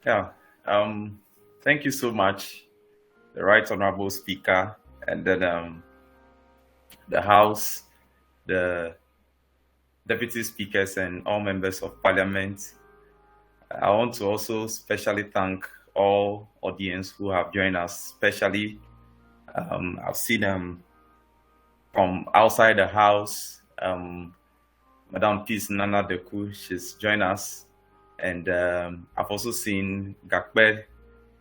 Yeah. Thank you so much, the Right Honorable Speaker, and then the House, the Deputy Speakers, and all members of Parliament. I want to also specially thank all audience who have joined us. Especially, I've seen from outside the House, Madam Peace Nana Deku, she's joined us, and I've also seen Gakbe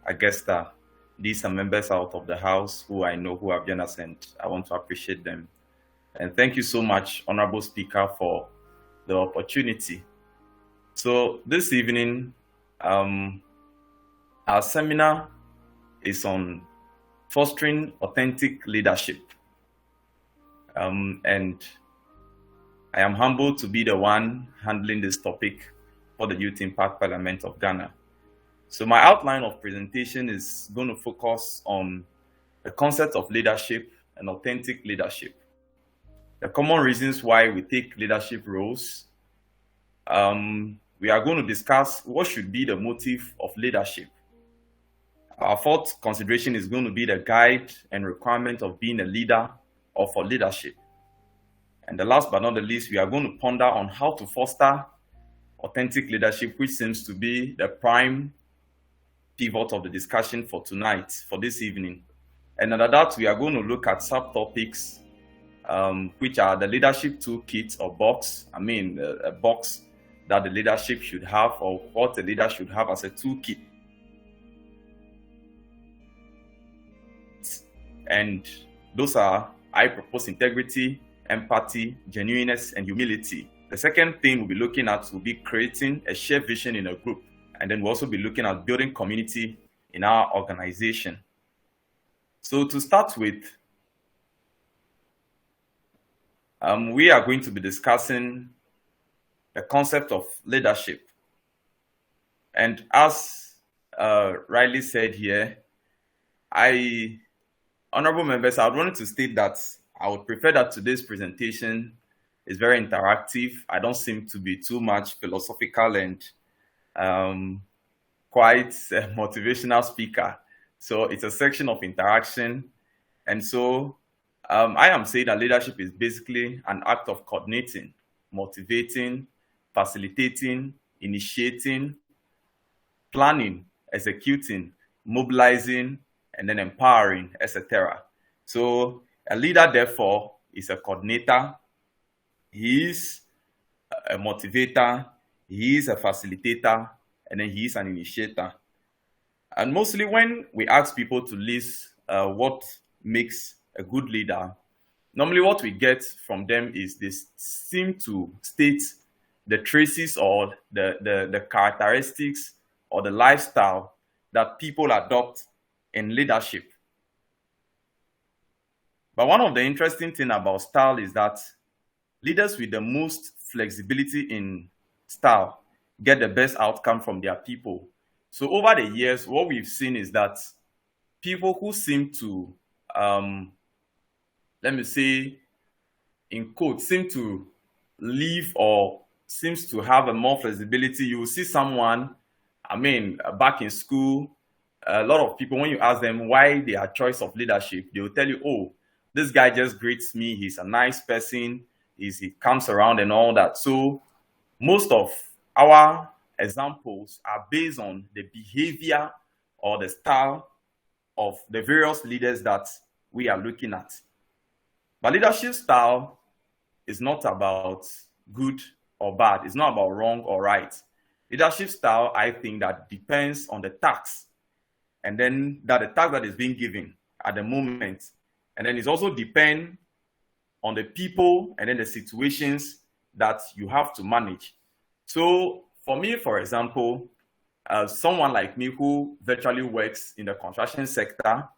Agesta. These are members out of the House who I know who have joined us, and I want to appreciate them. And thank you so much, Honorable Speaker, for the opportunity. So this evening, our seminar is on fostering authentic leadership. And I am humbled to be the one handling this topic for the Youth Impact Parliament of Ghana. So my outline of presentation is going to focus on the concept of leadership and authentic leadership, the common reasons why we take leadership roles. We are going to discuss what should be the motive of leadership. Our fourth consideration is going to be the guide and requirement of being a leader or for leadership. And the last but not the least, we are going to ponder on how to foster authentic leadership, which seems to be the prime pivot of the discussion for tonight, for this evening. And under that, we are going to look at subtopics, which are the leadership toolkit or box. A box that the leadership should have, or what the leader should have as a toolkit. And those are, I propose, integrity, empathy, genuineness, and humility. The second thing we'll be looking at will be creating a shared vision in a group. And then we'll also be looking at building community in our organization. So to start with, we are going to be discussing the concept of leadership. And as Riley said here, honorable members, I wanted to state that I would prefer that today's presentation is very interactive. I don't seem to be too much philosophical and quite a motivational speaker. So it's a section of interaction. And so I am saying that leadership is basically an act of coordinating, motivating, facilitating, initiating, planning, executing, mobilizing, and then empowering, etc. So a leader, therefore, is a coordinator. He is a motivator. He is a facilitator, and then he is an initiator. And mostly when we ask people to list what makes a good leader, normally what we get from them is they seem to state the traces or the characteristics or the lifestyle that people adopt in leadership. But one of the interesting things about style is that leaders with the most flexibility in style get the best outcome from their people. So over the years, what we've seen is that people who seem to, let me say, in quotes, seem to live or seems to have a more flexibility. You will see someone, back in school, a lot of people, when you ask them why their choice of leadership, they will tell you, oh, this guy just greets me. He's a nice person. He comes around and all that. So most of our examples are based on the behavior or the style of the various leaders that we are looking at. But leadership style is not about good or bad. It's not about wrong or right. Leadership style, I think, that depends on the task, and then that the task that is being given at the moment, and then it also depends on the people and then the situations that you have to manage. So for me, for example, someone like me who virtually works in the construction sector,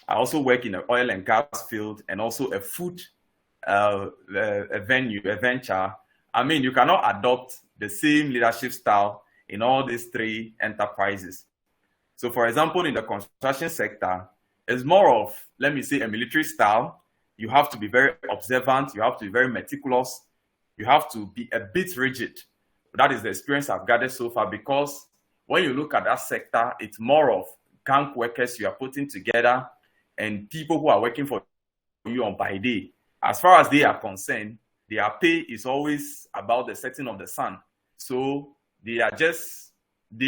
I also work in the oil and gas field and also a food a venture. You cannot adopt the same leadership style in all these three enterprises. So for example, in the construction sector, it's more of, let me say, a military style. You have to be very observant. You have to be very meticulous. You have to be a bit rigid. That is the experience I've gathered so far, because when you look at that sector, it's more of gang workers you are putting together and people who are working for you on by day. As far as they are concerned, their pay is always about the setting of the sun. So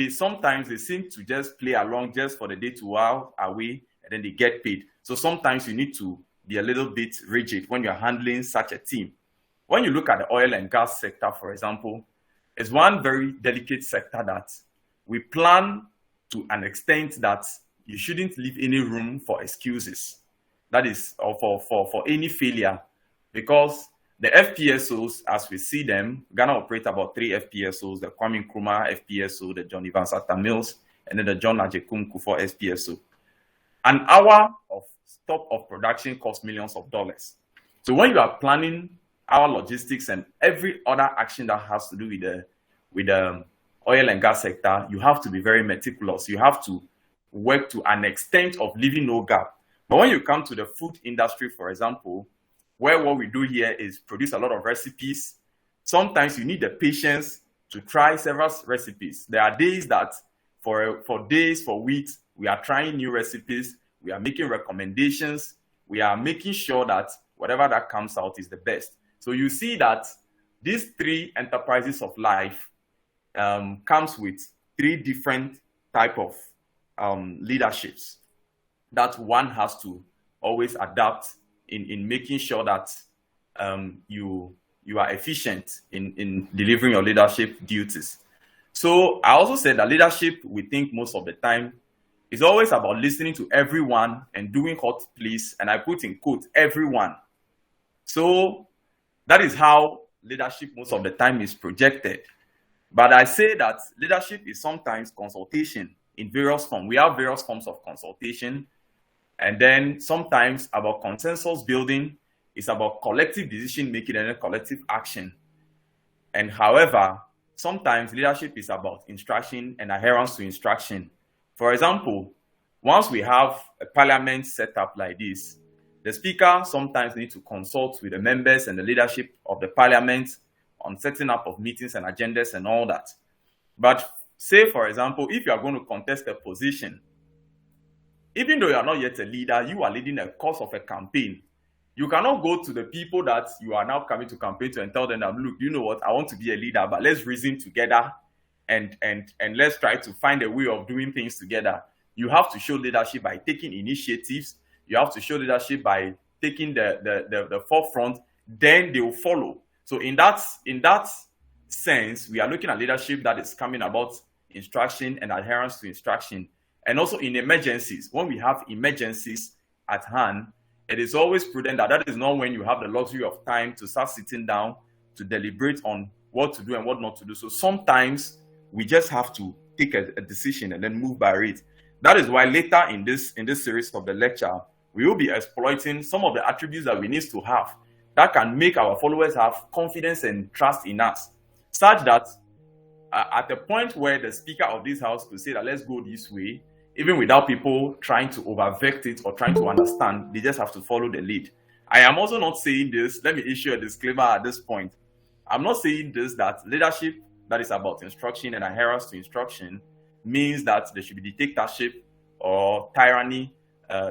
sometimes they seem to just play along just for the day to while away, and then they get paid. So sometimes you need to be a little bit rigid when you're handling such a team. When you look at the oil and gas sector, for example, it's one very delicate sector that we plan to an extent that you shouldn't leave any room for excuses. That is, or for any failure, because the FPSOs, as we see them, Ghana operate about 3 FPSOs: the Kwame Nkrumah FPSO, the John Evans Atta Mills, and then the John Agyekum Kufuor FPSO. An hour of stop of production costs millions of dollars. So when you are planning our logistics and every other action that has to do with the oil and gas sector, you have to be very meticulous. You have to work to an extent of leaving no gap. But when you come to the food industry, for example, where what we do here is produce a lot of recipes, sometimes you need the patience to try several recipes. There are days that for days, for weeks, we are trying new recipes, we are making recommendations, we are making sure that whatever that comes out is the best. So you see that these 3 enterprises of life comes with 3 different type of leaderships that one has to always adapt in making sure that you are efficient in delivering your leadership duties. So I also said that leadership, we think most of the time, is always about listening to everyone and doing what please, and I put in quotes, everyone. So that is how leadership most of the time is projected. But I say that leadership is sometimes consultation in various forms. We have various forms of consultation. And then sometimes about consensus building, it's about collective decision making and then collective action. And however, sometimes leadership is about instruction and adherence to instruction. For example, once we have a parliament set up like this, the speaker sometimes needs to consult with the members and the leadership of the parliament on setting up of meetings and agendas and all that. But say, for example, if you are going to contest a position, even though you are not yet a leader, you are leading a course of a campaign. You cannot go to the people that you are now coming to campaign to and tell them that, look, you know what, I want to be a leader, but let's reason together and let's try to find a way of doing things together. You have to show leadership by taking initiatives. You have to show leadership by taking the forefront. Then they will follow. So in that sense, we are looking at leadership that is coming about instruction and adherence to instruction. And also in emergencies, when we have emergencies at hand, it is always prudent that is not when you have the luxury of time to start sitting down to deliberate on what to do and what not to do. So sometimes we just have to take a decision and then move by it. That is why later in this series of the lecture, we will be exploiting some of the attributes that we need to have that can make our followers have confidence and trust in us, such that at the point where the speaker of this house could say that let's go this way, even without people trying to overvect it or trying to understand, they just have to follow the lead. I am also not saying this, let me issue a disclaimer at this point. I'm not saying this that leadership that is about instruction and adherence to instruction means that there should be dictatorship or tyranny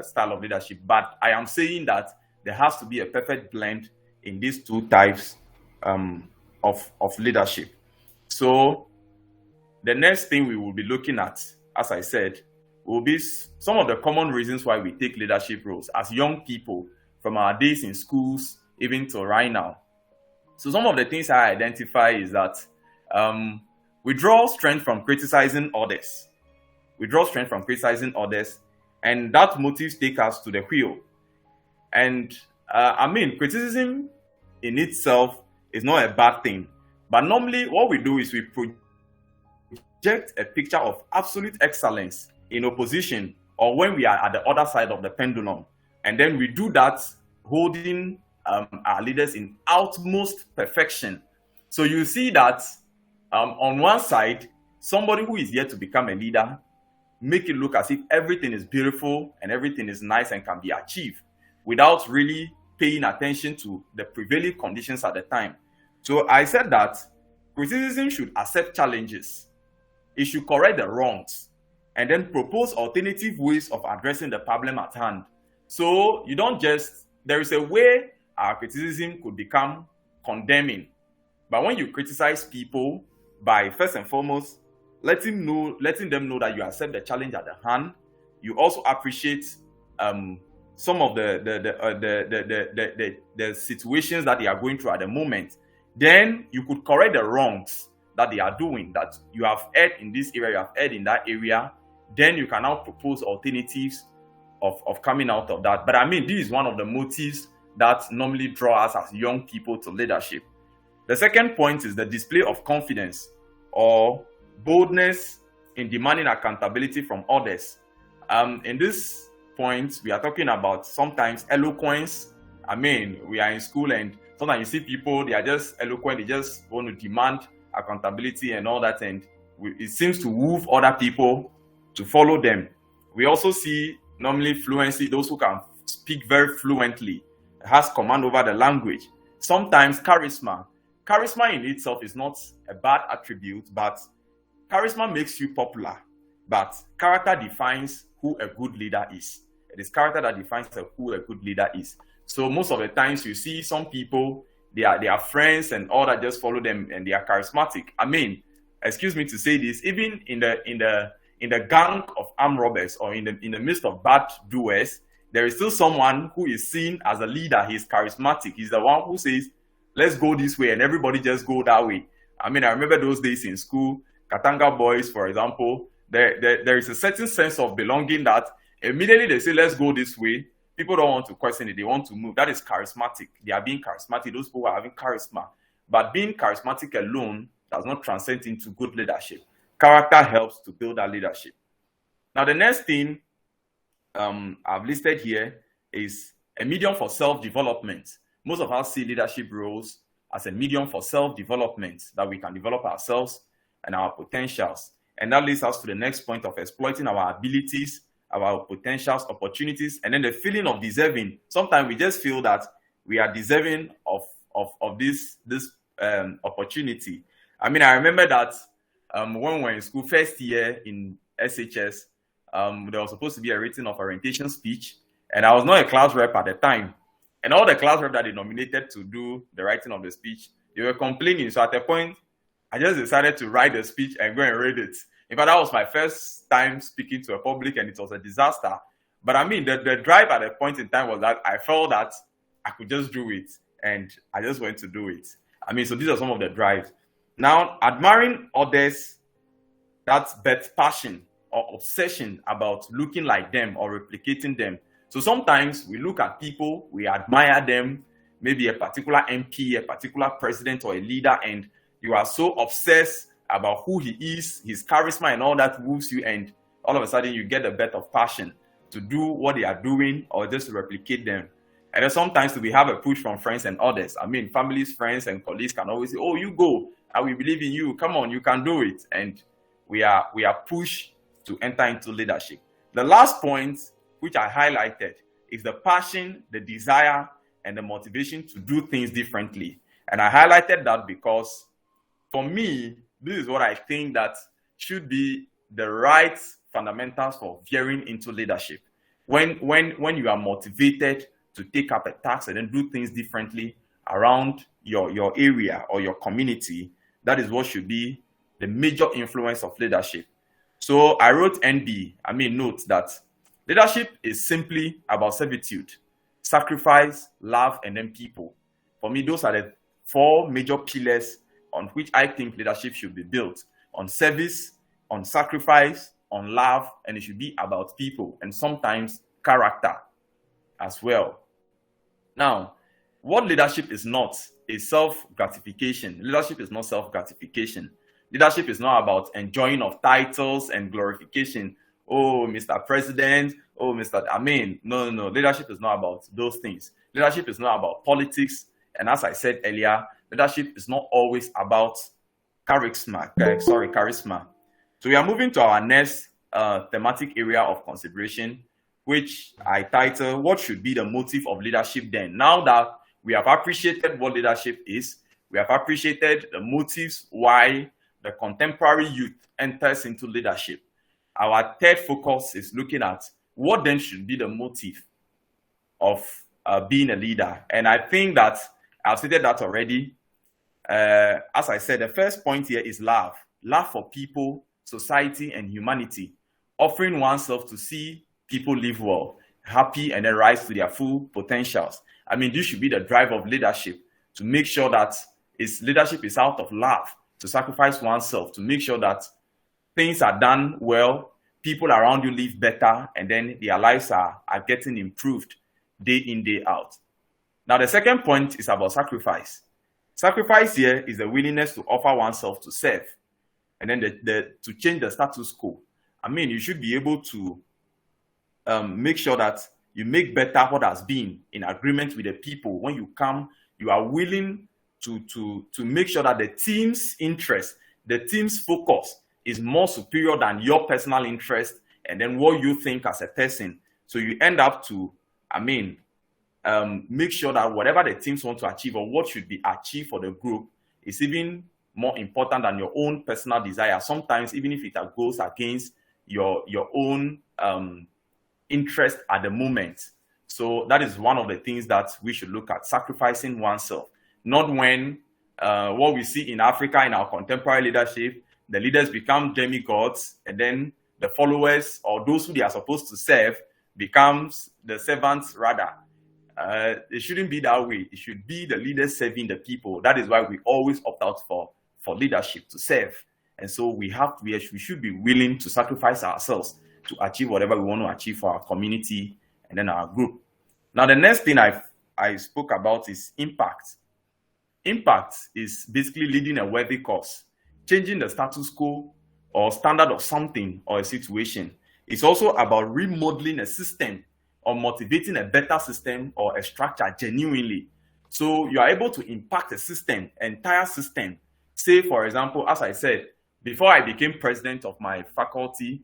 style of leadership. But I am saying that there has to be a perfect blend in these 2 types of leadership. So the next thing we will be looking at, as I said, will be some of the common reasons why we take leadership roles as young people from our days in schools even till right now. So some of the things I identify is that we draw strength from criticizing others. And that motives take us to the wheel. And criticism in itself is not a bad thing. But normally what we do is we project a picture of absolute excellence in opposition or when we are at the other side of the pendulum. And then we do that holding our leaders in utmost perfection. So you see that on one side, somebody who is yet to become a leader, make it look as if everything is beautiful and everything is nice and can be achieved without really paying attention to the prevailing conditions at the time. So I said that criticism should accept challenges. it should correct the wrongs and then propose alternative ways of addressing the problem at hand. So you don't just, there is a way our criticism could become condemning. But when you criticize people by first and foremost letting them know that you accept the challenge at the hand, you also appreciate some of the situations that they are going through at the moment, then you could correct the wrongs that they are doing, that you have erred in this area, you have erred in that area. Then you can now propose alternatives of coming out of that. But I mean, this is one of the motives that normally draw us as young people to leadership. The second point is the display of confidence or boldness in demanding accountability from others. In this point, we are talking about sometimes eloquence. I mean, we are in school and sometimes you see people, they are just eloquent, they just want to demand accountability and all that, and it seems to move other people to follow them. We also see normally fluency, those who can speak very fluently, has command over the language. Sometimes charisma. Charisma in itself is not a bad attribute, but charisma makes you popular. But character defines who a good leader is. It is character that defines who a good leader is. So most of the times you see some people, they are friends and all that just follow them and they are charismatic. I mean, excuse me to say this, even in the gang of armed robbers or in the midst of bad doers, there is still someone who is seen as a leader. He's charismatic. He's the one who says, let's go this way, and everybody just go that way. I mean, I remember those days in school, Katanga boys, for example, there is a certain sense of belonging that immediately they say, let's go this way. People don't want to question it. They want to move. That is charismatic. They are being charismatic. Those people are having charisma. But being charismatic alone does not transcend into good leadership. Character helps to build that leadership. Now, the next thing I've listed here is a medium for self-development. Most of us see leadership roles as a medium for self-development, that we can develop ourselves and our potentials. And that leads us to the next point of exploiting our abilities, our potentials, opportunities, and then the feeling of deserving. Sometimes we just feel that we are deserving of this opportunity. I mean, I remember that when we were in school, first year in SHS, there was supposed to be a written of orientation speech, and I was not a class rep at the time. And all the class reps that they nominated to do the writing of the speech, they were complaining. So at a point, I just decided to write the speech and go and read it. In fact, that was my first time speaking to a public, and it was a disaster. But I mean, the drive at a point in time was that I felt that I could just do it, and I just went to do it. I mean, so these are some of the drives. Now, admiring others, that's birth passion or obsession about looking like them or replicating them. So sometimes we look at people, we admire them, maybe a particular MP, a particular president or a leader, and you are so obsessed about who he is, his charisma and all that moves you, and all of a sudden you get a bit of passion to do what they are doing or just to replicate them. And then sometimes we have a push from friends and others. I mean, families, friends, and colleagues can always say, oh, you go, and we believe in you, come on, you can do it. And we are pushed to enter into leadership. The last point, which I highlighted, is the passion, the desire, and the motivation to do things differently. And I highlighted that because for me, this is what I think that should be the right fundamentals for veering into leadership. When you are motivated to take up a task and then do things differently around your area or your community, that is what should be the major influence of leadership. So I wrote note that leadership is simply about servitude, sacrifice, love, and then people. For me, those are the four major pillars on which I think leadership should be built: on service, on sacrifice, on love, and it should be about people and sometimes character as well. Now, what leadership is not is self-gratification. Leadership is not self-gratification. Leadership is not about enjoying of titles and glorification. Oh, Mr. President, oh, Mr. Amen. No. Leadership is not about those things. Leadership is not about politics. And as I said earlier, leadership is not always about charisma. So we are moving to our next thematic area of consideration, which I title, what should be the motive of leadership then? Now that we have appreciated what leadership is, we have appreciated the motives why the contemporary youth enters into leadership, our third focus is looking at what then should be the motive of being a leader. And I think that I've stated that already. As I said, the first point here is love. Love for people, society, and humanity. Offering oneself to see people live well, happy, and then rise to their full potentials. I mean, this should be the drive of leadership, to make sure that leadership is out of love, to sacrifice oneself, to make sure that things are done well, people around you live better, and then their lives are getting improved day in, day out. Now, the second point is about sacrifice. Sacrifice here is the willingness to offer oneself to serve, and then to change the status quo. I mean, you should be able to make sure that you make better what has been in agreement with the people. When you come, you are willing to make sure that the team's interest, the team's focus is more superior than your personal interest and then what you think as a person. So you end up to, make sure that whatever the teams want to achieve or what should be achieved for the group is even more important than your own personal desire. Sometimes, even if it goes against your own interest at the moment. So that is one of the things that we should look at, sacrificing oneself. Not when what we see in Africa in our contemporary leadership, the leaders become demigods, and then the followers or those who they are supposed to serve becomes the servants rather. It shouldn't be that way. It should be the leaders serving the people. That is why we always opt out for leadership, to serve. And so we should be willing to sacrifice ourselves to achieve whatever we want to achieve for our community and then our group. Now, the next thing I spoke about is impact. Impact is basically leading a worthy cause, changing the status quo or standard of something or a situation. It's also about remodeling a system or motivating a better system or a structure genuinely. So you are able to impact a system, entire system. Say, for example, as I said, before I became president of my faculty,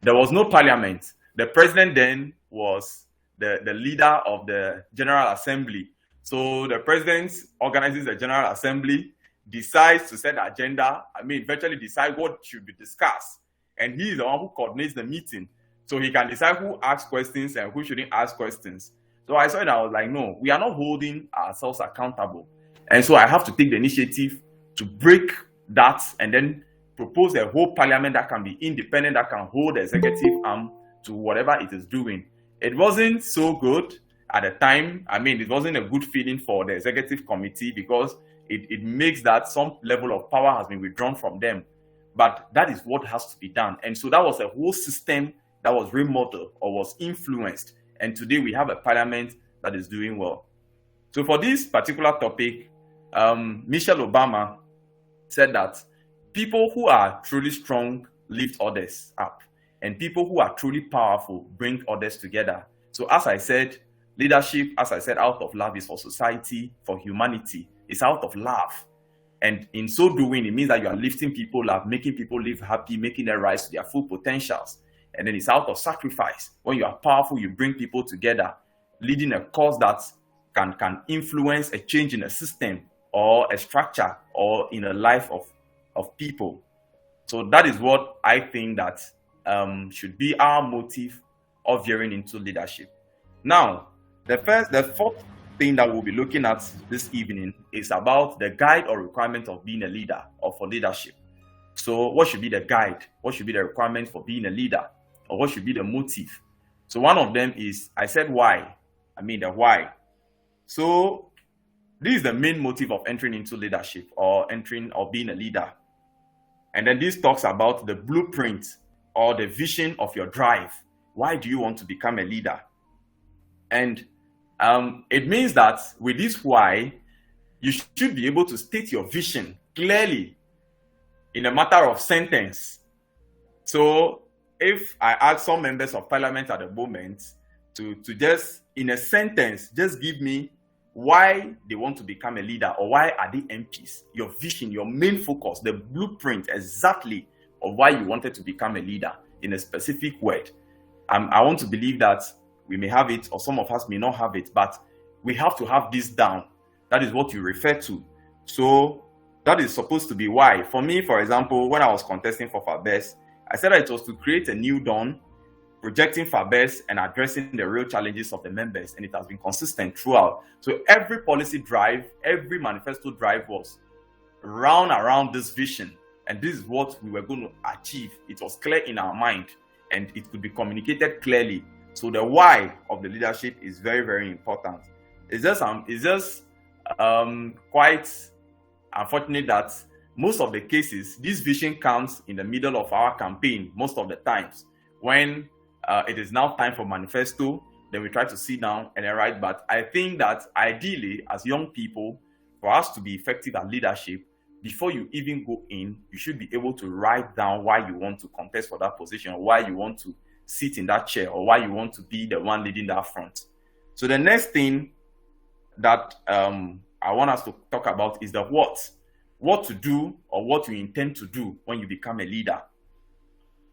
there was no parliament. The president then was the leader of the General Assembly. So the president organizes the General Assembly, decides to set the agenda, virtually decide what should be discussed. And he is the one who coordinates the meeting. So he can decide who asks questions and who shouldn't ask questions. So I saw it, I was like, no, we are not holding ourselves accountable. And so I have to take the initiative to break that and then propose a whole parliament that can be independent, that can hold the executive arm to whatever it is doing. It wasn't so good at the time. It wasn't a good feeling for the executive committee because it makes that some level of power has been withdrawn from them. But that is what has to be done. And so that was a whole system that was remodeled or was influenced. And today we have a parliament that is doing well. So for this particular topic, Michelle Obama said that people who are truly strong lift others up, and people who are truly powerful bring others together. So as I said, leadership, as I said, out of love is for society, for humanity. It's out of love. And in so doing, it means that you are lifting people up, making people live happy, making them rise to their full potentials. And then it's out of sacrifice. When you are powerful, you bring people together, leading a cause that can influence a change in a system or a structure or in a life of people. So that is what I think that should be our motive of veering into leadership. Now, the fourth thing that we'll be looking at this evening is about the guide or requirement of being a leader or for leadership. So what should be the guide? What should be the requirement for being a leader? Or what should be the motive? So one of them is, I said why. The why. So this is the main motive of entering into leadership or being a leader. And then this talks about the blueprint or the vision of your drive. Why do you want to become a leader? And it means that with this why, you should be able to state your vision clearly in a matter of sentence. So if I ask some members of parliament at the moment to just, in a sentence, just give me why they want to become a leader or why are they MPs, your vision, your main focus, the blueprint exactly of why you wanted to become a leader in a specific word. I want to believe that we may have it or some of us may not have it, but we have to have this down. That is what you refer to. So That is supposed to be why. For me, for example, when I was contesting for FABESS, I said that it was to create a new dawn, projecting FABESS and addressing the real challenges of the members, and it has been consistent throughout. So every policy drive, every manifesto drive was around this vision, and this is what we were going to achieve. It was clear in our mind, and it could be communicated clearly. So the why of the leadership is very, very important. It's just quite unfortunate that most of the cases, this vision comes in the middle of our campaign most of the times. When it is now time for manifesto, then we try to sit down and write. But I think that ideally, as young people, for us to be effective at leadership, before you even go in, you should be able to write down why you want to contest for that position, or why you want to sit in that chair, or why you want to be the one leading that front. So the next thing that I want us to talk about is the what to do, or what you intend to do when you become a leader.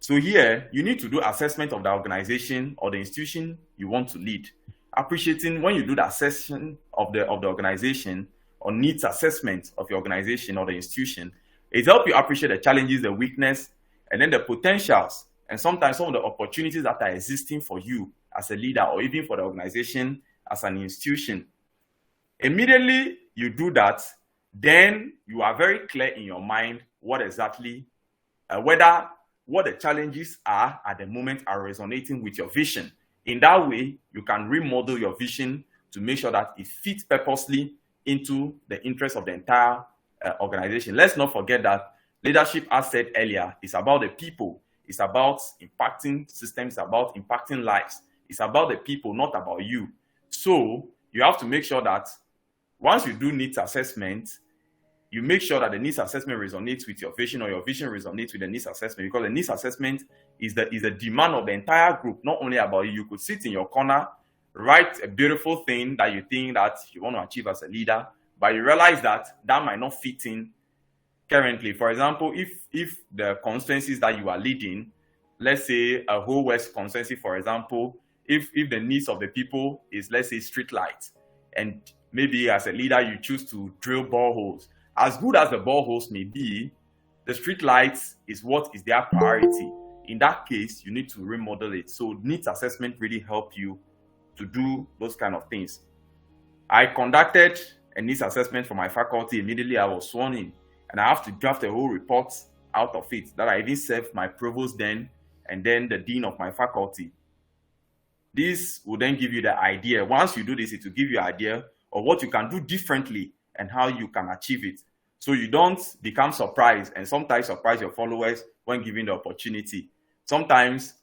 So here, you need to do assessment of the organization or the institution you want to lead. Appreciating when you do the assessment of the organization, or needs assessment of your organization or the institution, it helps you appreciate the challenges, the weakness, and then the potentials, and sometimes some of the opportunities that are existing for you as a leader, or even for the organization as an institution. Immediately you do that, then you are very clear in your mind what exactly, what the challenges are at the moment are resonating with your vision. In that way, you can remodel your vision to make sure that it fits purposely into the interest of the entire organization. Let's not forget that leadership, as said earlier, is about the people. It's about impacting systems, it's about impacting lives. It's about the people, not about you. So you have to make sure that once you do needs assessment, you make sure that the needs assessment resonates with your vision, or your vision resonates with the needs assessment, because the needs assessment is the demand of the entire group, not only about you. You could sit in your corner, write a beautiful thing that you think that you want to achieve as a leader, but you realize that that might not fit in currently. For example, if the constituencies that you are leading, let's say a whole West constituency, for example, if the needs of the people is, let's say, street lights, and maybe as a leader you choose to drill boreholes. As good as the boreholes may be, the street lights is what is their priority. In that case, you need to remodel it. So needs assessment really help you to do those kind of things. I conducted a needs assessment for my faculty immediately I was sworn in, and I have to draft a whole report out of it that I even served my provost then, and then the dean of my faculty. This will then give you the idea. Once you do this, it will give you an idea of what you can do differently and how you can achieve it. So you don't become surprised, and sometimes surprise your followers when given the opportunity. Sometimes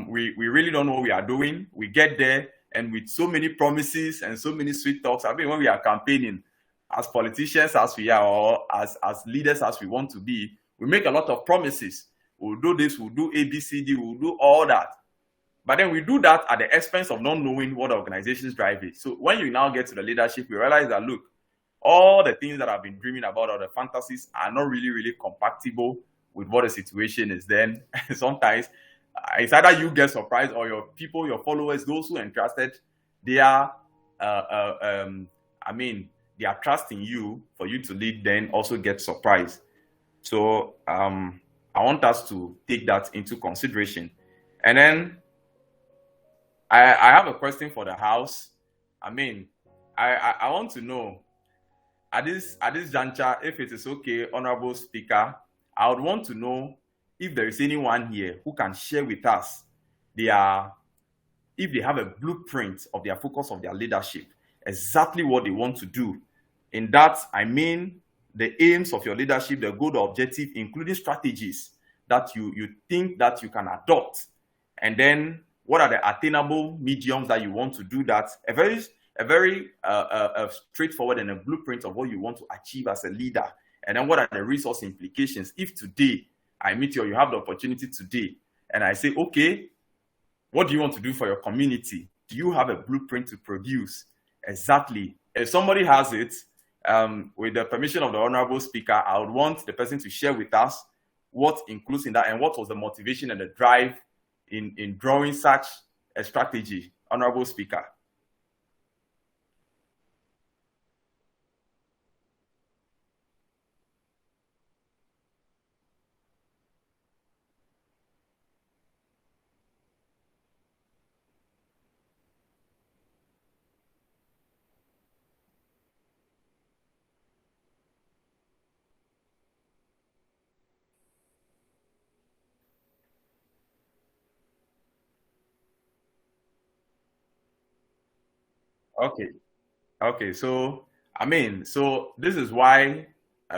we really don't know what we are doing. We get there, and with so many promises and so many sweet talks, I mean, when we are campaigning, as politicians as we are, or as leaders as we want to be, we make a lot of promises. We'll do this, we'll do A, B, C, D, we'll do all that. But then we do that at the expense of not knowing what the organization's drive is. So when you now get to the leadership, you realize that, look, all the things that I've been dreaming about, or the fantasies, are not really compatible with what the situation is. Then sometimes it's either you get surprised, or your people, your followers, those who are entrusted, they are trusting you for you to lead, then also get surprised. So I want us to take that into consideration. And then I have a question for the house. I mean, I want to know, at this juncture, if it is okay, Honorable Speaker, I would want to know if there is anyone here who can share with us if they have a blueprint of their focus of their leadership, exactly what they want to do. In that, I mean the aims of your leadership, the goal, the objective, including strategies that you think that you can adopt, and then what are the attainable mediums that you want to do that? A very straightforward and a blueprint of what you want to achieve as a leader. And then what are the resource implications? If today I meet you, or you have the opportunity today, and I say, okay, what do you want to do for your community? Do you have a blueprint to produce? Exactly. If somebody has it, with the permission of the Honorable Speaker, I would want the person to share with us what includes in that, and what was the motivation and the drive in drawing such a strategy. Honorable Speaker. Okay. Okay. So, so this is why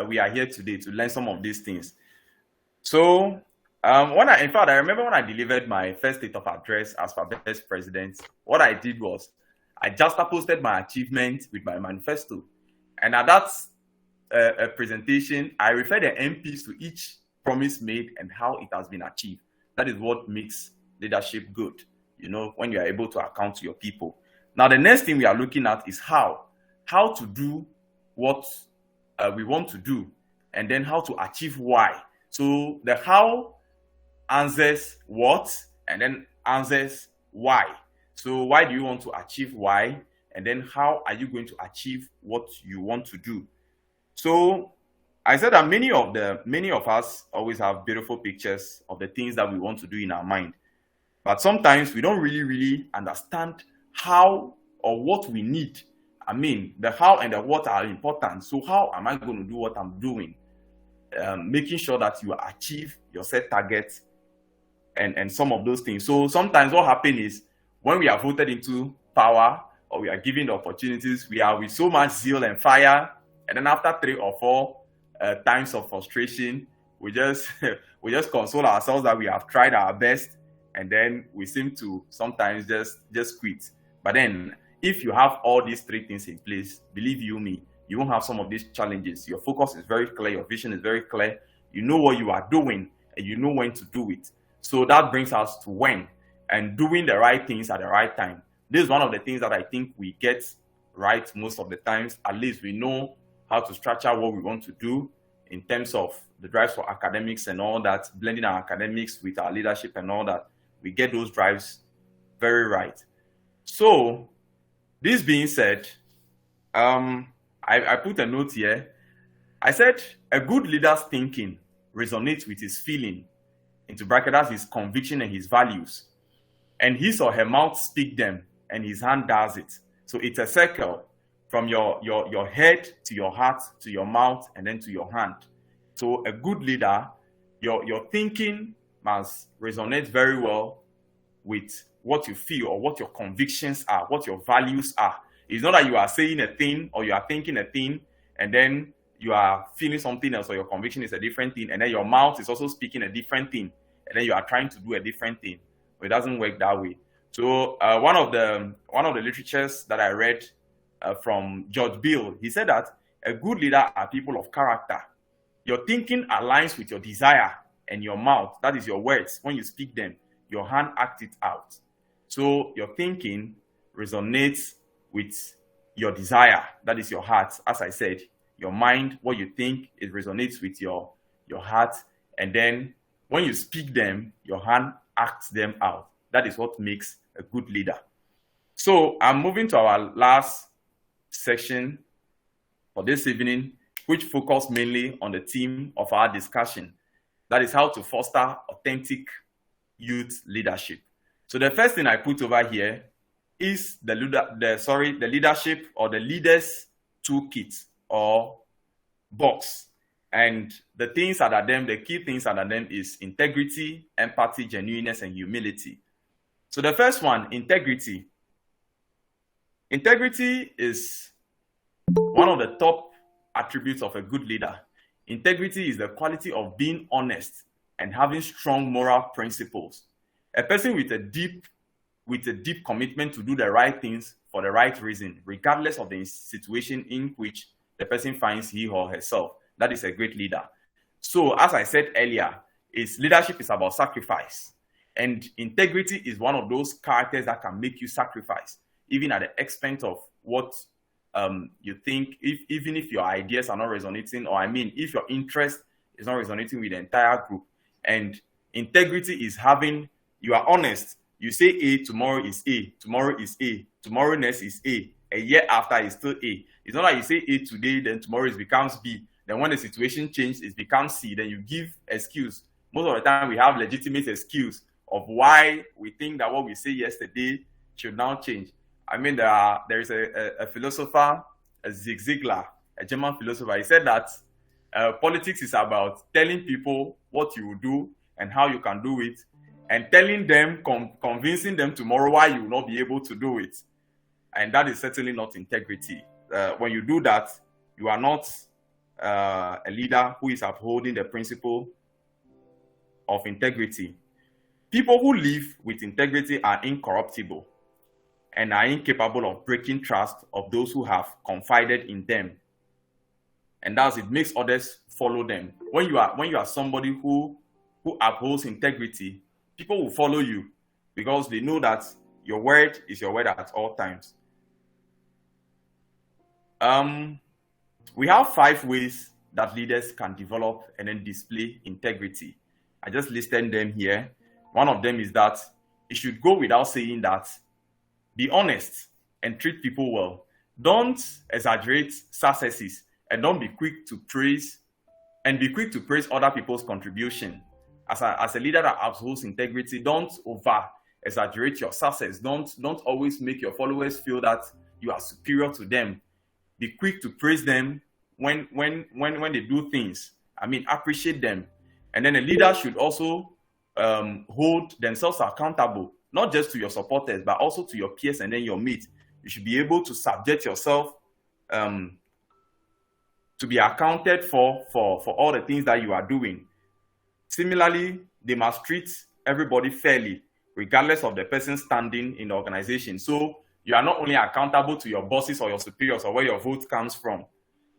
we are here today to learn some of these things. So, in fact, I remember when I delivered my first state of address as FABESS president, what I did was I just posted my achievement with my manifesto. And at that presentation, I referred the MPs to each promise made and how it has been achieved. That is what makes leadership good, when you are able to account to your people. Now, the next thing we are looking at is how to do what we want to do, and then how to achieve why. So the how answers what, and then answers why. So why do you want to achieve why? And then how are you going to achieve what you want to do? So I said that many of us always have beautiful pictures of the things that we want to do in our mind. But sometimes we don't really understand how or what we need. The how and the what are important. So how am I going to do what I'm doing? Making sure that you achieve your set targets and some of those things. So sometimes what happens is when we are voted into power or we are given the opportunities, we are with so much zeal and fire, and then after 3 or 4 times of frustration, we just console ourselves that we have tried our best, and then we seem to sometimes just quit. But then if you have all these 3 things in place, believe you me, you won't have some of these challenges. Your focus is very clear, your vision is very clear, you know what you are doing, and you know when to do it. So that brings us to when, and doing the right things at the right time. This is one of the things that I think we get right most of the times. At least we know how to structure what we want to do in terms of the drives for academics and all that, blending our academics with our leadership and all that. We get those drives very right. So this being said, I put a note here. I said a good leader's thinking resonates with his feeling, into bracket, that's his conviction and his values. And his or her mouth speak them, and his hand does it. So it's a circle from your head to your heart to your mouth and then to your hand. So a good leader, your thinking must resonate very well with what you feel or what your convictions are, what your values are. It's not that you are saying a thing or you are thinking a thing and then you are feeling something else, or your conviction is a different thing, and then your mouth is also speaking a different thing, and then you are trying to do a different thing. It doesn't work that way. So one of the literatures that I read from George Bill, he said that a good leader are people of character. Your thinking aligns with your desire, and your mouth, that is your words, when you speak them, your hand acts it out. So your thinking resonates with your desire, that is your heart. As I said, your mind, what you think, it resonates with your heart, and then when you speak them, your hand acts them out. That is what makes a good leader. So I'm moving to our last section for this evening, which focus mainly on the theme of our discussion. That is how to foster authentic youth leadership. So the first thing I put over here is the leadership or the leaders toolkit or box. And the things under them, the key things under them is integrity, empathy, genuineness, and humility. So the first one, integrity. Integrity is one of the top attributes of a good leader. Integrity is the quality of being honest and having strong moral principles. A person with a deep commitment to do the right things for the right reason, regardless of the situation in which the person finds he or herself. That is a great leader. So as I said earlier, leadership is about sacrifice. And integrity is one of those characters that can make you sacrifice, even at the expense of what you think, even if your ideas are not resonating, or if your interest is not resonating with the entire group. And integrity is you are honest. You say A, tomorrow is A, tomorrow is A, tomorrow next is A year after is still A. It's not like you say A today, then tomorrow it becomes B. Then when the situation changes, it becomes C. Then you give excuse. Most of the time, we have legitimate excuse of why we think that what we say yesterday should now change. There is a philosopher, Zig Ziglar, a German philosopher. He said that politics is about telling people what you will do and how you can do it, and telling them, convincing them tomorrow why you will not be able to do it. And that is certainly not integrity. When you do that, you are not a leader who is upholding the principle of integrity. People who live with integrity are incorruptible and are incapable of breaking trust of those who have confided in them. And thus it makes others follow them. When you are somebody who upholds integrity, people will follow you because they know that your word is your word at all times. We have 5 ways that leaders can develop and then display integrity. I just listed them here. One of them is that it should go without saying that be honest and treat people well. Don't exaggerate successes and don't be quick to praise other people's contribution. As a leader that upholds integrity, don't over exaggerate your success. Don't always make your followers feel that you are superior to them. Be quick to praise them when they do things. Appreciate them. And then a leader should also hold themselves accountable, not just to your supporters, but also to your peers and then your mates. You should be able to subject yourself to be accounted for all the things that you are doing. Similarly, they must treat everybody fairly, regardless of the person's standing in the organization. So you are not only accountable to your bosses or your superiors or where your vote comes from.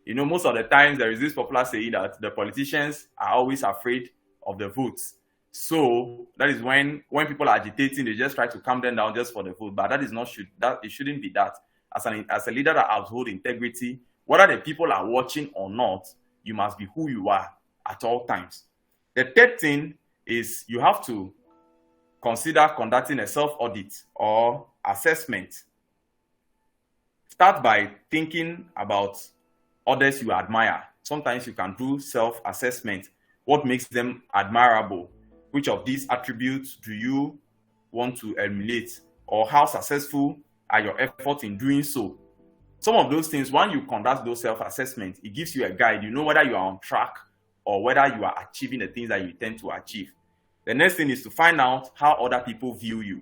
Most of the times there is this popular saying that the politicians are always afraid of the votes. So that is when people are agitating, they just try to calm them down just for the vote. But that is not it shouldn't be that. As a leader that upholds integrity, whether the people are watching or not, you must be who you are at all times. The third thing is you have to consider conducting a self-audit or assessment. Start by thinking about others you admire. Sometimes you can do self-assessment. What makes them admirable? Which of these attributes do you want to emulate? Or how successful are your efforts in doing so? Some of those things, when you conduct those self-assessments, it gives you a guide. You know whether you are on track or whether you are achieving the things that you intend to achieve. The next thing is to find out how other people view you.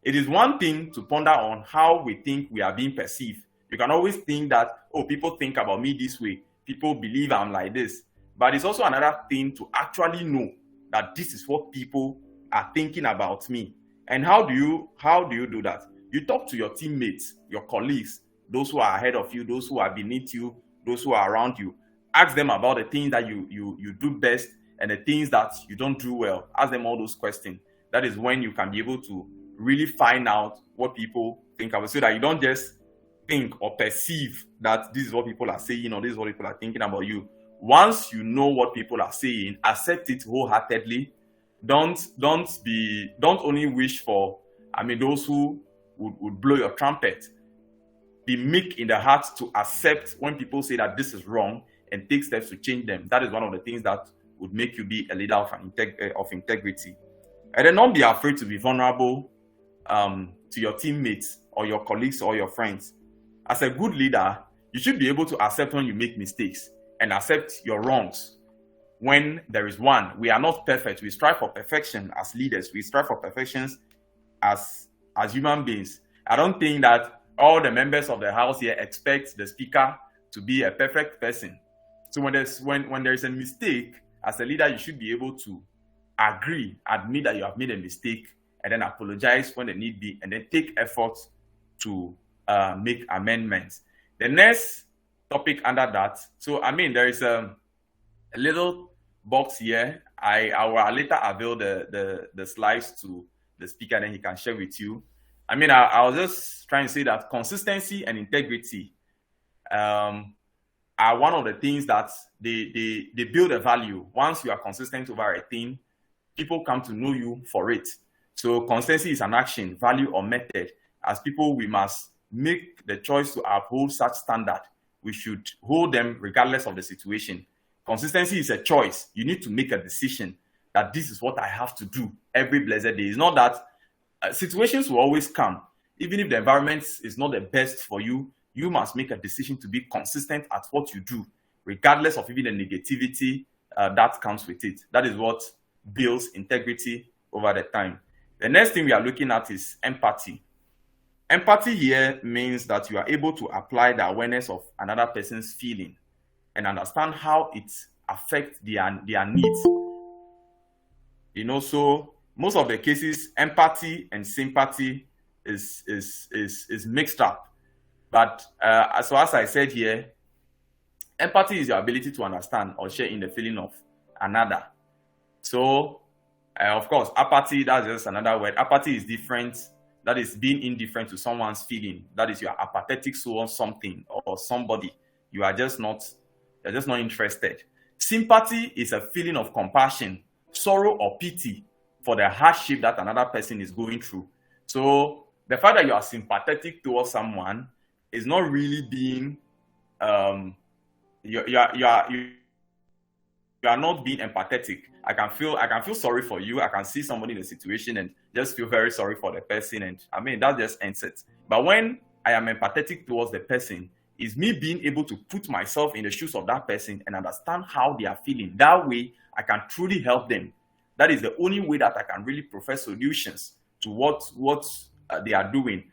It is one thing to ponder on how we think we are being perceived. You can always think that, people think about me this way. People believe I'm like this. But it's also another thing to actually know that this is what people are thinking about me. And how do you do that? You talk to your teammates, your colleagues, those who are ahead of you, those who are beneath you, those who are around you. Ask them about the things that you do best and the things that you don't do well. Ask them all those questions. That is when you can be able to really find out what people think about, so that you don't just think or perceive that this is what people are saying or this is what people are thinking about you. Once you know what people are saying, accept it wholeheartedly. Don't only wish for those who would blow your trumpet. Be meek in the heart to accept when people say that this is wrong and take steps to change them. That is one of the things that would make you be a leader of integrity. And then don't be afraid to be vulnerable to your teammates or your colleagues or your friends. As a good leader, you should be able to accept when you make mistakes and accept your wrongs when there is one. We are not perfect. We strive for perfection as leaders. We strive for perfections as human beings. I don't think that all the members of the house here expect the speaker to be a perfect person. So when there is a mistake, as a leader, you should be able to admit that you have made a mistake, and then apologize when the need be, and then take efforts to make amendments. The next topic under that, there is a little box here. I will later avail the slides to the speaker, and then he can share with you. I was just trying to say that consistency and integrity are one of the things that they build a value. Once you are consistent over a thing, people come to know you for it. So consistency is an action, value, or method. As people, we must make the choice to uphold such standard. We should hold them regardless of the situation. Consistency is a choice. You need to make a decision that this is what I have to do every blessed day. It's not that situations will always come. Even if the environment is not the best for you, you must make a decision to be consistent at what you do, regardless of even the negativity that comes with it. That is what builds integrity over the time. The next thing we are looking at is empathy. Empathy here means that you are able to apply the awareness of another person's feeling and understand how it affects their needs. So most of the cases, empathy and sympathy is mixed up. But as I said here, empathy is your ability to understand or share in the feeling of another. So, of course, apathy, that's just another word. Apathy is different. That is being indifferent to someone's feeling. That is, you are apathetic towards something or somebody. You are just not interested. Sympathy is a feeling of compassion, sorrow, or pity for the hardship that another person is going through. So the fact that you are sympathetic towards someone is not really being you are not being empathetic. I can feel sorry for you. I can see somebody in a situation and just feel very sorry for the person, and that just ends it. But when I am empathetic towards the person, is me being able to put myself in the shoes of that person and understand how they are feeling. That way, I can truly help them. That is the only way that I can really provide solutions to what they are doing.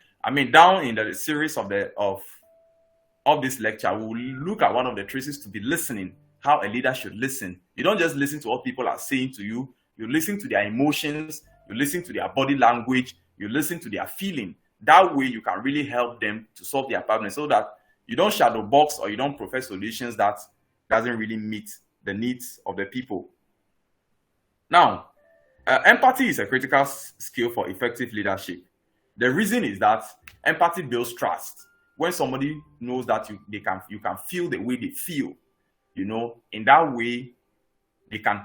Down in the series of this lecture, we will look at one of the traces to be listening, how a leader should listen. You don't just listen to what people are saying to you. You listen to their emotions, you listen to their body language, you listen to their feeling. That way, you can really help them to solve their problem so that you don't shadow box or you don't provide solutions that doesn't really meet the needs of the people. Now, empathy is a critical skill for effective leadership. The reason is that empathy builds trust. When somebody knows that you can feel the way they feel, in that way, they can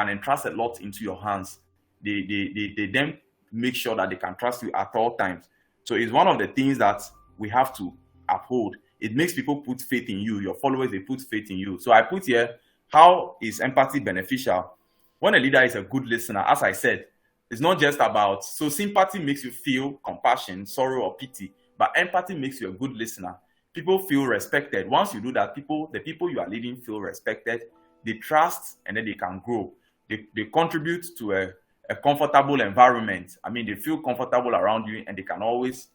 entrust a lot into your hands. They then make sure that they can trust you at all times. So it's one of the things that we have to uphold. It makes people put faith in you. Your followers, they put faith in you. So I put here, how is empathy beneficial? When a leader is a good listener, as I said, it's not just about, so sympathy makes you feel compassion, sorrow, or pity, but empathy makes you a good listener. People feel respected. Once you do that, the people you are leading feel respected, they trust, and then they can grow. They contribute to a comfortable environment. They feel comfortable around you, and they can always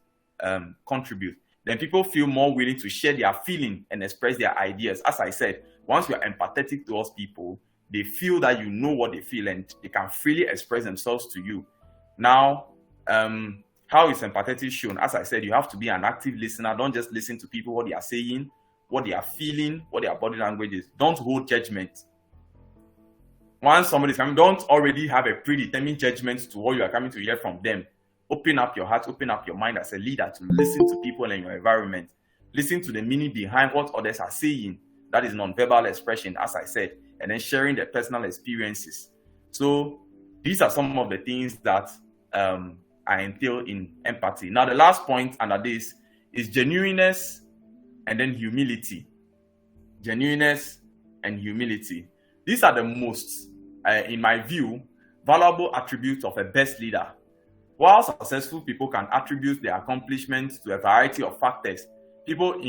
contribute. Then people feel more willing to share their feeling and express their ideas. As I said, once you are empathetic towards people, they feel that you know what they feel and they can freely express themselves to you. Now, how is empathetic shown? As I said, you have to be an active listener. Don't just listen to people, what they are saying, what they are feeling, what their body language is. Don't hold judgment. Once somebody is coming, don't already have a predetermined judgment to what you are coming to hear from them. Open up your heart, open up your mind as a leader to listen to people in your environment. Listen to the meaning behind what others are saying. That is non-verbal expression, as I said, and then sharing their personal experiences. So these are some of the things that are entailed in empathy. Now, the last point under this is genuineness and then humility. Genuineness and humility. These are the most, in my view, valuable attributes of a best leader. While successful people can attribute their accomplishments to a variety of factors, people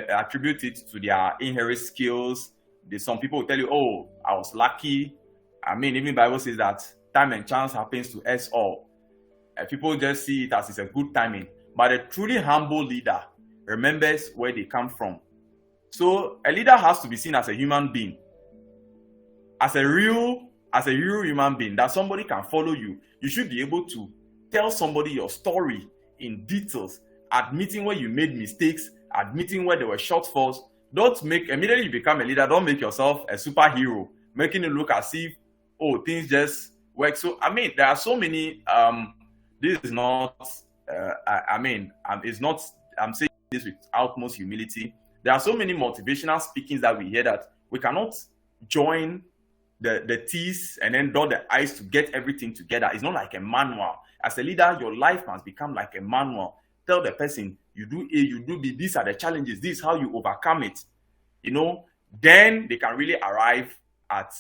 attribute it to their inherent skills. Some people will tell you, oh, I was lucky. Even the Bible says that time and chance happens to us all. People just see it as it's a good timing. But a truly humble leader remembers where they come from. So a leader has to be seen as a human being. As a real human being, that somebody can follow you. You should be able to tell somebody your story in details, admitting where you made mistakes, admitting where there were shortfalls. Don't make, immediately you become a leader, don't make yourself a superhero, making it look as if, oh, things just work. So, there are so many, this is not, I'm saying this with utmost humility. There are so many motivational speakings that we hear that we cannot join the T's and then dot the I's to get everything together. It's not like a manual. As a leader, your life must become like a manual. Tell the person, you do A, you do B, these are the challenges, this is how you overcome it. Then they can really arrive at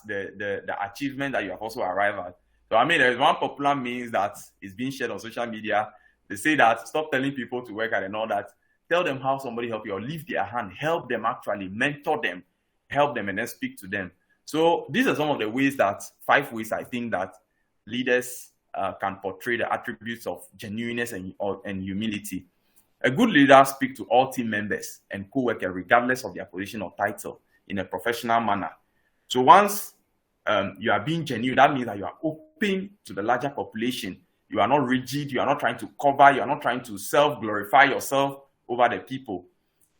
the achievement that you have also arrived at. So there's one popular means that is being shared on social media. They say that stop telling people to work hard and all that. Tell them how somebody helped you, or leave their hand, help them, actually mentor them, help them, and then speak to them. So these are some of the ways 5 ways I think that leaders can portray the attributes of genuineness and humility. A good leader speaks to all team members and co-workers regardless of their position or title in a professional manner. So once you are being genuine, that means that you are open to the larger population. You are not rigid. You are not trying to cover. You are not trying to self-glorify yourself over the people.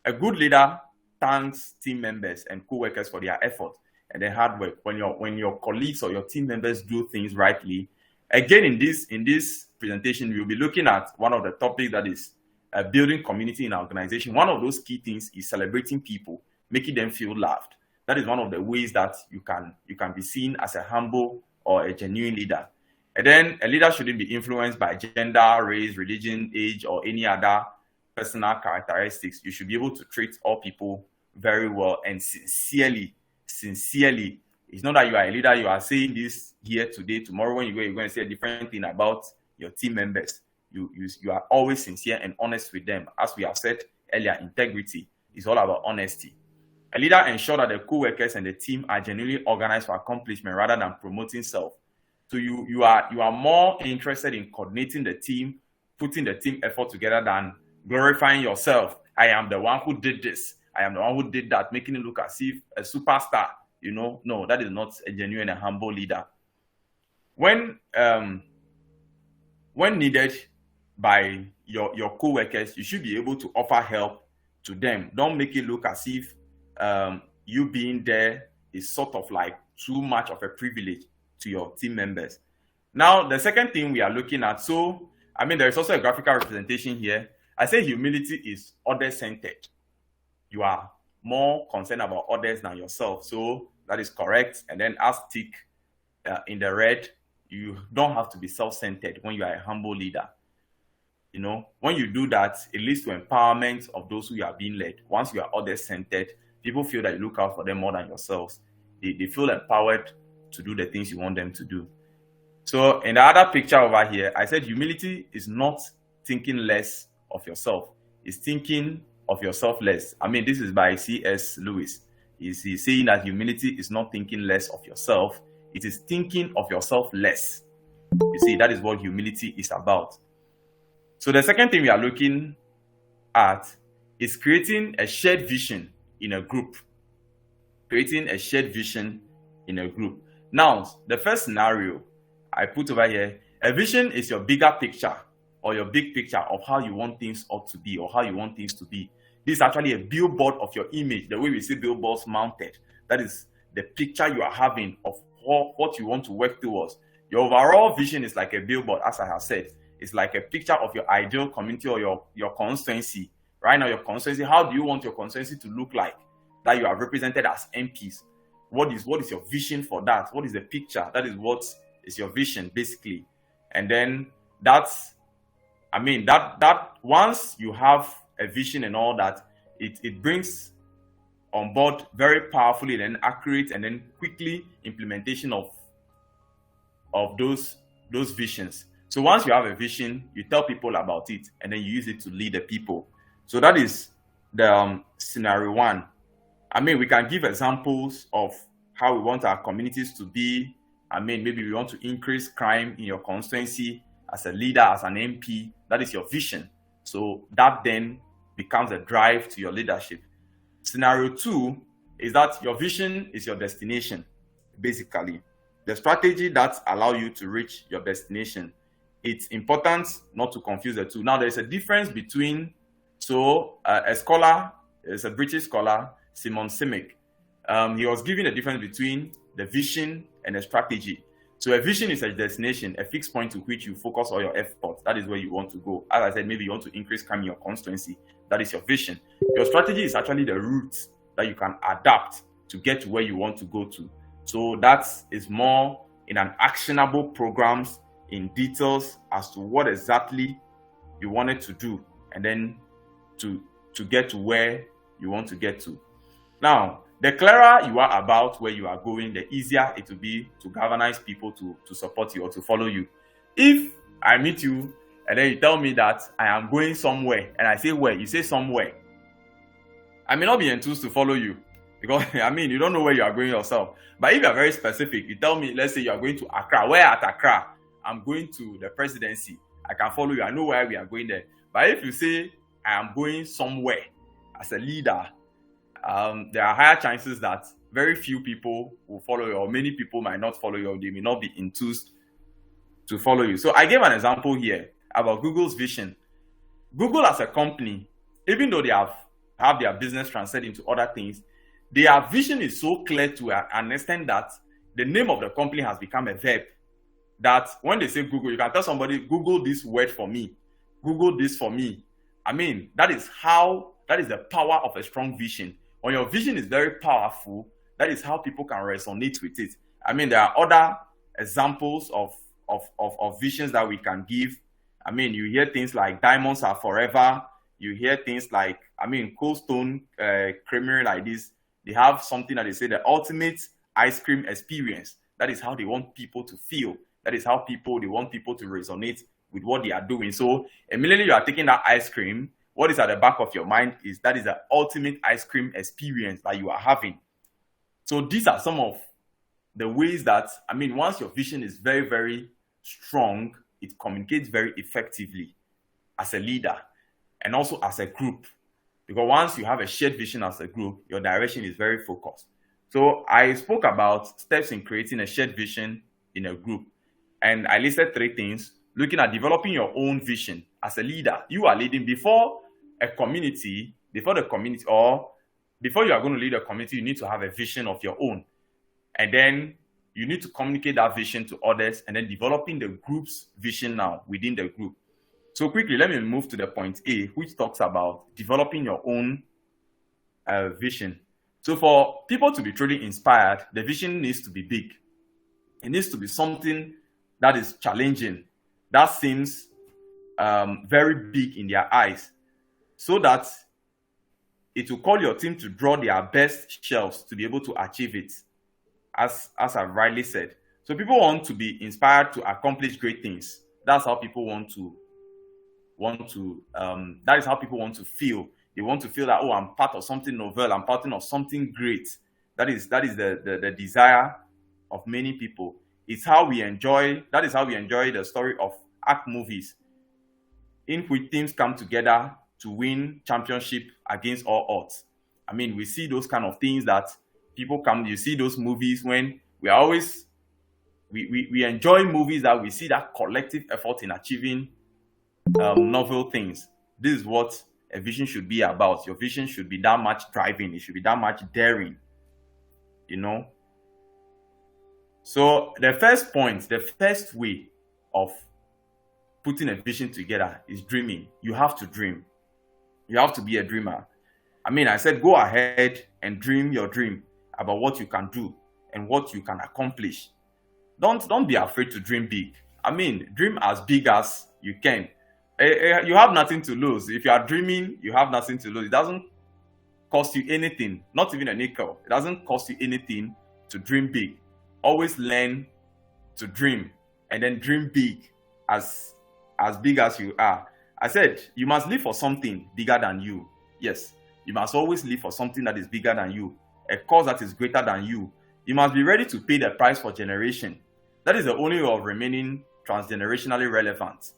A good leader thanks team members and co-workers for their effort and their hard work. When your colleagues or your team members do things rightly, again in this presentation, we'll be looking at one of the topics, that is building community in our organization. One of those key things is celebrating people, making them feel loved. That is one of the ways that you can be seen as a humble or a genuine leader. And then a leader shouldn't be influenced by gender, race, religion, age, or any other personal characteristics. You should be able to treat all people very well and sincerely. It's not that you are a leader, you are saying this here today, tomorrow when you go, you're going to say a different thing about your team members. You are always sincere and honest with them. As we have said earlier, integrity is all about honesty. A leader ensures that the co-workers and the team are genuinely organized for accomplishment rather than promoting self. So you are more interested in coordinating the team, putting the team effort together than glorifying yourself. I am the one who did this. I am the one who did that, making it look as if a superstar. No, that is not a genuine and humble leader. When needed by your co-workers, you should be able to offer help to them. Don't make it look as if you being there is sort of like too much of a privilege to your team members. Now, the second thing we are looking at, there is also a graphical representation here. I say humility is other-centered. You are more concerned about others than yourself. So that is correct. And then as tick in the red, you don't have to be self-centered when you are a humble leader. When you do that, it leads to empowerment of those who are being led. Once you are others-centered, people feel that you look out for them more than yourselves. They feel empowered to do the things you want them to do. So in the other picture over here, I said humility is not thinking less of yourself. It's thinking of yourself less. This is by C.S. Lewis. He's saying that humility is not thinking less of yourself. It is thinking of yourself less. You see, that is what humility is about. So the second thing we are looking at is creating a shared vision in a group. Creating a shared vision in a group. Now, the first scenario I put over here, a vision is your bigger picture or your big picture of how you want things ought to be or how you want things to be. This is actually a billboard of your image, the way we see billboards mounted. That is the picture you are having of what you want to work towards. Your overall vision is like a billboard, as I have said. It's like a picture of your ideal community or your constituency. Right now, your constituency, how do you want your constituency to look like that you are represented as MPs? What is your vision for that? What is the picture? That is what is your vision, basically. And then that once you have a vision and all that, it brings on board very powerfully and then accurate and then quickly implementation of those visions. So once you have a vision, you tell people about it and then you use it to lead the people. So that is the scenario one. We can give examples of how we want our communities to be. Maybe we want to increase crime in your constituency as a leader, as an MP. That is your vision. So that then becomes a drive to your leadership. Scenario two is that your vision is your destination, basically. The strategy that allows you to reach your destination. It's important not to confuse the two. Now, there's a difference between, a scholar, there's a British scholar, Simon Sinek. He was giving the difference between the vision and the strategy. So a vision is a destination, a fixed point to which you focus all your efforts. That is where you want to go. As I said, maybe you want to increase crime in your constituency. That is your vision. Your strategy is actually the route that you can adapt to get to where you want to go to. So that is more in an actionable programs in details as to what exactly you wanted to do and then to get to where you want to get to. Now, the clearer you are about where you are going, the easier it will be to galvanize people to support you or to follow you. If I meet you and then you tell me that I am going somewhere and I say where, you say somewhere, I may not be enthused to follow you because you don't know where you are going yourself. But if you are very specific, you tell me, let's say you are going to Accra. Where at Accra? I'm going to the presidency, I can follow you. I know why we are going there. But if you say I am going somewhere as a leader, there are higher chances that very few people will follow you, or many people might not follow you, or they may not be enthused to follow you. So I gave an example here about Google's vision. Google as a company, even though they have their business translated into other things, their vision is so clear to an extent that the name of the company has become a verb. That when they say Google, you can tell somebody, Google this word for me. Google this for me. I mean, that is the power of a strong vision. When your vision is very powerful, that is how people can resonate with it. I mean, there are other examples of visions that we can give. I mean, you hear things like diamonds are forever. You hear things like, Cold Stone Creamery like this. They have something that they say the ultimate ice cream experience. That is how they want people to feel. That is how they want people to resonate with what they are doing. So immediately you are taking that ice cream, what is at the back of your mind is that is the ultimate ice cream experience that you are having. So these are some of the ways that, once your vision is very, very strong, it communicates very effectively as a leader and also as a group. Because once you have a shared vision as a group, your direction is very focused. So I spoke about steps in creating a shared vision in a group. And I listed 3 things, looking at developing your own vision as a leader. You are leading before the community, or before you are going to lead a community, you need to have a vision of your own. And then you need to communicate that vision to others, and then developing the group's vision now within the group. So quickly, let me move to the point A, which talks about developing your own vision. So for people to be truly inspired, the vision needs to be big. It needs to be something that is challenging, that seems very big in their eyes, so that it will call your team to draw their best shells to be able to achieve it, as I've rightly said. So people want to be inspired to accomplish great things. That's how people want to that is how people want to feel. They want to feel that, oh, I'm part of something novel, I'm part of something great. That is the desire of many people. That is how we enjoy the story of act movies, in which teams come together to win championship against all odds. We see those kind of things that people come, you see those movies when we are always, we enjoy movies that we see that collective effort in achieving novel things. This is what a vision should be about. Your vision should be that much driving. It should be that much daring, So the first point, the first way of putting a vision together is dreaming. You have to dream. You have to be a dreamer. I said go ahead and dream your dream about what you can do and what you can accomplish. Don't be afraid to dream big. Dream as big as you can. You have nothing to lose. If you are dreaming, you have nothing to lose. It doesn't cost you anything, not even a nickel. It doesn't cost you anything to dream big. Always learn to dream, and then dream big, as big as you are. I said you must live for something bigger than you. Yes, you must always live for something that is bigger than you, a cause that is greater than you. You must be ready to pay the price for generation. That is the only way of remaining transgenerationally relevant.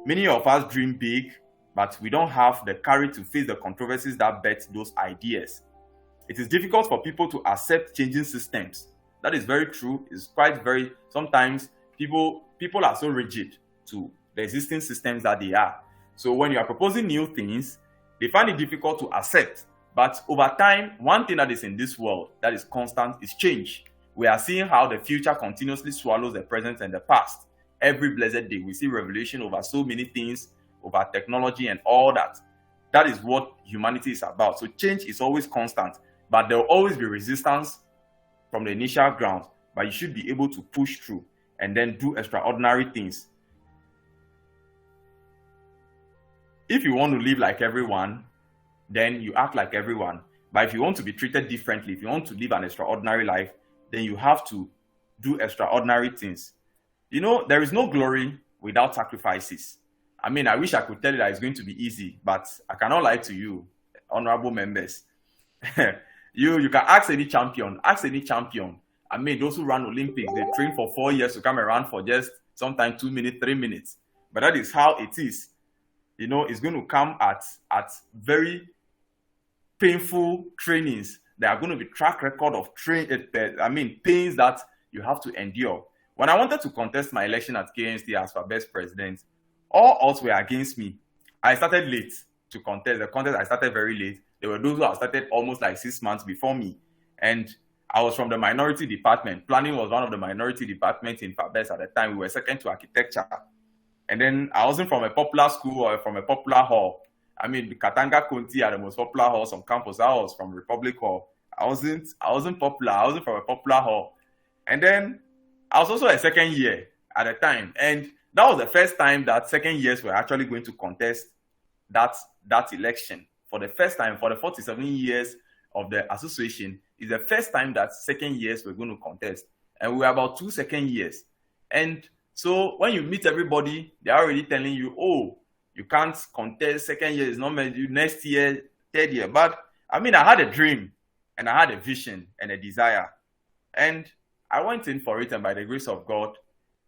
Many of us dream big, but we don't have the courage to face the controversies that bet those ideas. It is difficult for people to accept changing systems. That is very true. It's sometimes people are so rigid to the existing systems that they are. So when you are proposing new things, they find it difficult to accept. But over time, one thing that is in this world that is constant is change. We are seeing how the future continuously swallows the present and the past. Every blessed day, we see revelation over so many things, over technology and all that. That is what humanity is about. So change is always constant, but there will always be resistance from the initial ground, but you should be able to push through and then do extraordinary things. If you want to live like everyone, then you act like everyone. But if you want to be treated differently, if you want to live an extraordinary life, then you have to do extraordinary things. There is no glory without sacrifices. I wish I could tell you that it's going to be easy, but I cannot lie to you, honorable members. You can ask any champion. Those who run Olympics, they train for 4 years to come around for just sometimes 2 minutes, 3 minutes. But that is how it is. It's going to come at very painful trainings. There are going to be track record of pains that you have to endure. When I wanted to contest my election at KNUST as FABESS president, all odds were against me. I started late to contest. The contest I started very late. There were those who have started almost like 6 months before me. And I was from the minority department. Planning was one of the minority departments in FABESS at the time. We were second to architecture. And then I wasn't from a popular school or from a popular hall. The Katanga County are the most popular halls on campus. I was from Republic Hall. I wasn't popular. I wasn't from a popular hall. And then I was also a second year at the time. And that was the first time that second years were actually going to contest that election. For the first time, for the 47 years of the association, is the first time that second years were going to contest. And we were about 2 second years. And so when you meet everybody, they're already telling you, oh, you can't contest second year, it's not next year, third year. But I had a dream and I had a vision and a desire. And I went in for it, and by the grace of God,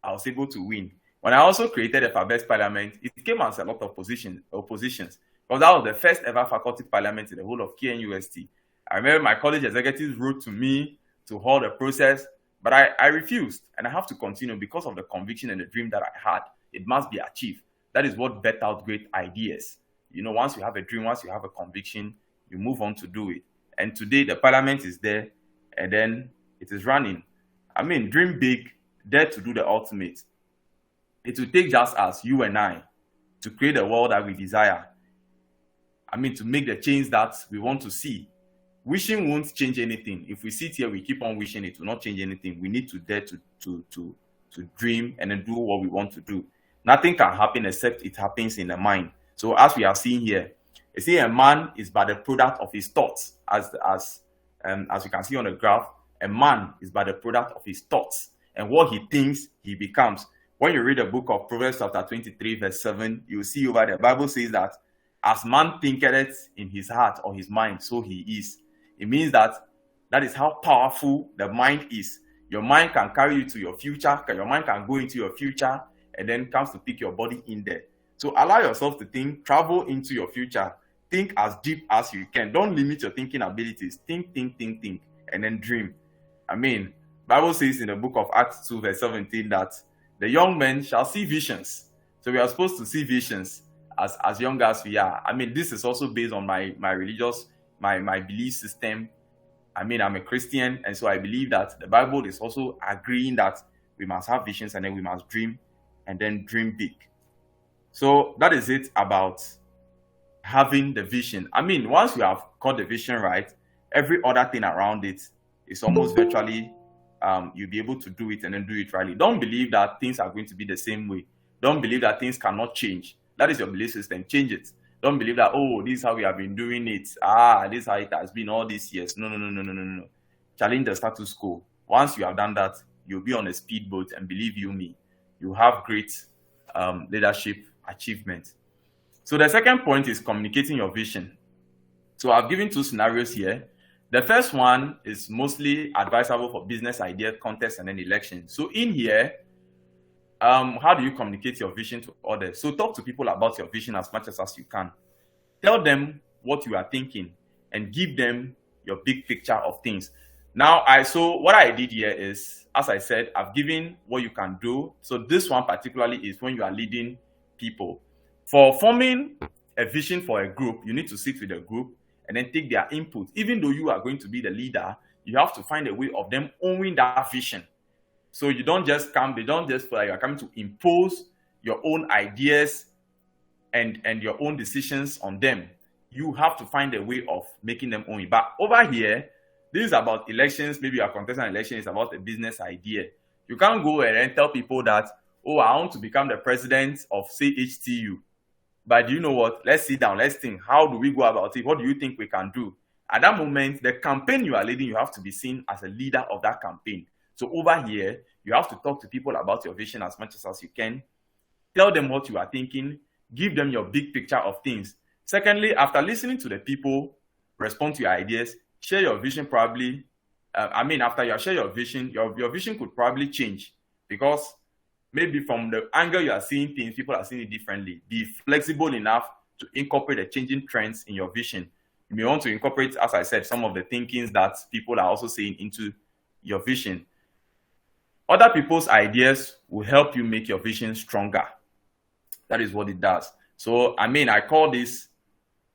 I was able to win. When I also created a FABESS parliament, it came as a lot of oppositions, because that was the first ever faculty parliament in the whole of KNUST. I remember my college executives wrote to me to hold the process, but I refused, and I have to continue because of the conviction and the dream that I had. It must be achieved. That is what birthed out great ideas. Once you have a dream, once you have a conviction, you move on to do it. And today the parliament is there, and then it is running. Dream big, dare to do the ultimate. It will take just us, you and I, to create a world that we desire. To make the change that we want to see. Wishing won't change anything. If we sit here, we keep on wishing, it will not change anything. We need to dare to dream and then do what we want to do. Nothing can happen except it happens in the mind. So as we are seeing here, you see a man is by the product of his thoughts. As you can see on the graph, a man is by the product of his thoughts. And what he thinks, he becomes. When you read the book of Proverbs chapter 23, verse 7, you see over there, the Bible says that as man thinketh in his heart or his mind, so he is. It means that is how powerful the mind is. Your mind can carry you to your future. Your mind can go into your future and then comes to pick your body in there. So allow yourself to think, travel into your future. Think as deep as you can. Don't limit your thinking abilities. Think, and then dream. Bible says in the book of Acts 2, verse 17 that the young men shall see visions. So we are supposed to see visions as young as we are. This is also based on my religious, my belief system. I'm a Christian, and so I believe that the Bible is also agreeing that we must have visions and then we must dream, and then dream big. So that is it about having the vision. Once you have got the vision right, every other thing around it is almost virtually, you'll be able to do it and then do it rightly. Don't believe that things are going to be the same way. Don't believe that things cannot change. That is your belief system. Change it. Don't believe that, oh, this is how we have been doing it. This is how it has been all these years. No. Challenge the status quo. Once you have done that, you'll be on a speedboat, and believe you me, you have great leadership achievement. So the second point is communicating your vision. So I've given 2 scenarios here. The first one is mostly advisable for business idea, contest, and then election. So in here, how do you communicate your vision to others? So talk to people about your vision as much as you can. Tell them what you are thinking and give them your big picture of things. Now, so what I did here is, as I said, I've given what you can do. So this one particularly is when you are leading people. For forming a vision for a group, you need to sit with the group and then take their input. Even though you are going to be the leader, you have to find a way of them owning that vision. So they don't just feel like you're coming to impose your own ideas and your own decisions on them. You have to find a way of making them own it. But over here, this is about elections. Maybe you are contesting an election. It's about a business idea. You can't go and tell people that, oh, I want to become the president of, say, HTU. But you know what? Let's sit down. Let's think. How do we go about it? What do you think we can do? At that moment, the campaign you are leading, you have to be seen as a leader of that campaign. So over here, you have to talk to people about your vision as much as you can. Tell them what you are thinking. Give them your big picture of things. Secondly, after listening to the people, respond to your ideas. Share your vision probably. After you share your vision could probably change, because maybe from the angle you are seeing things, people are seeing it differently. Be flexible enough to incorporate the changing trends in your vision. You may want to incorporate, as I said, some of the thinkings that people are also saying into your vision. Other people's ideas will help you make your vision stronger. That is what it does. So, I call this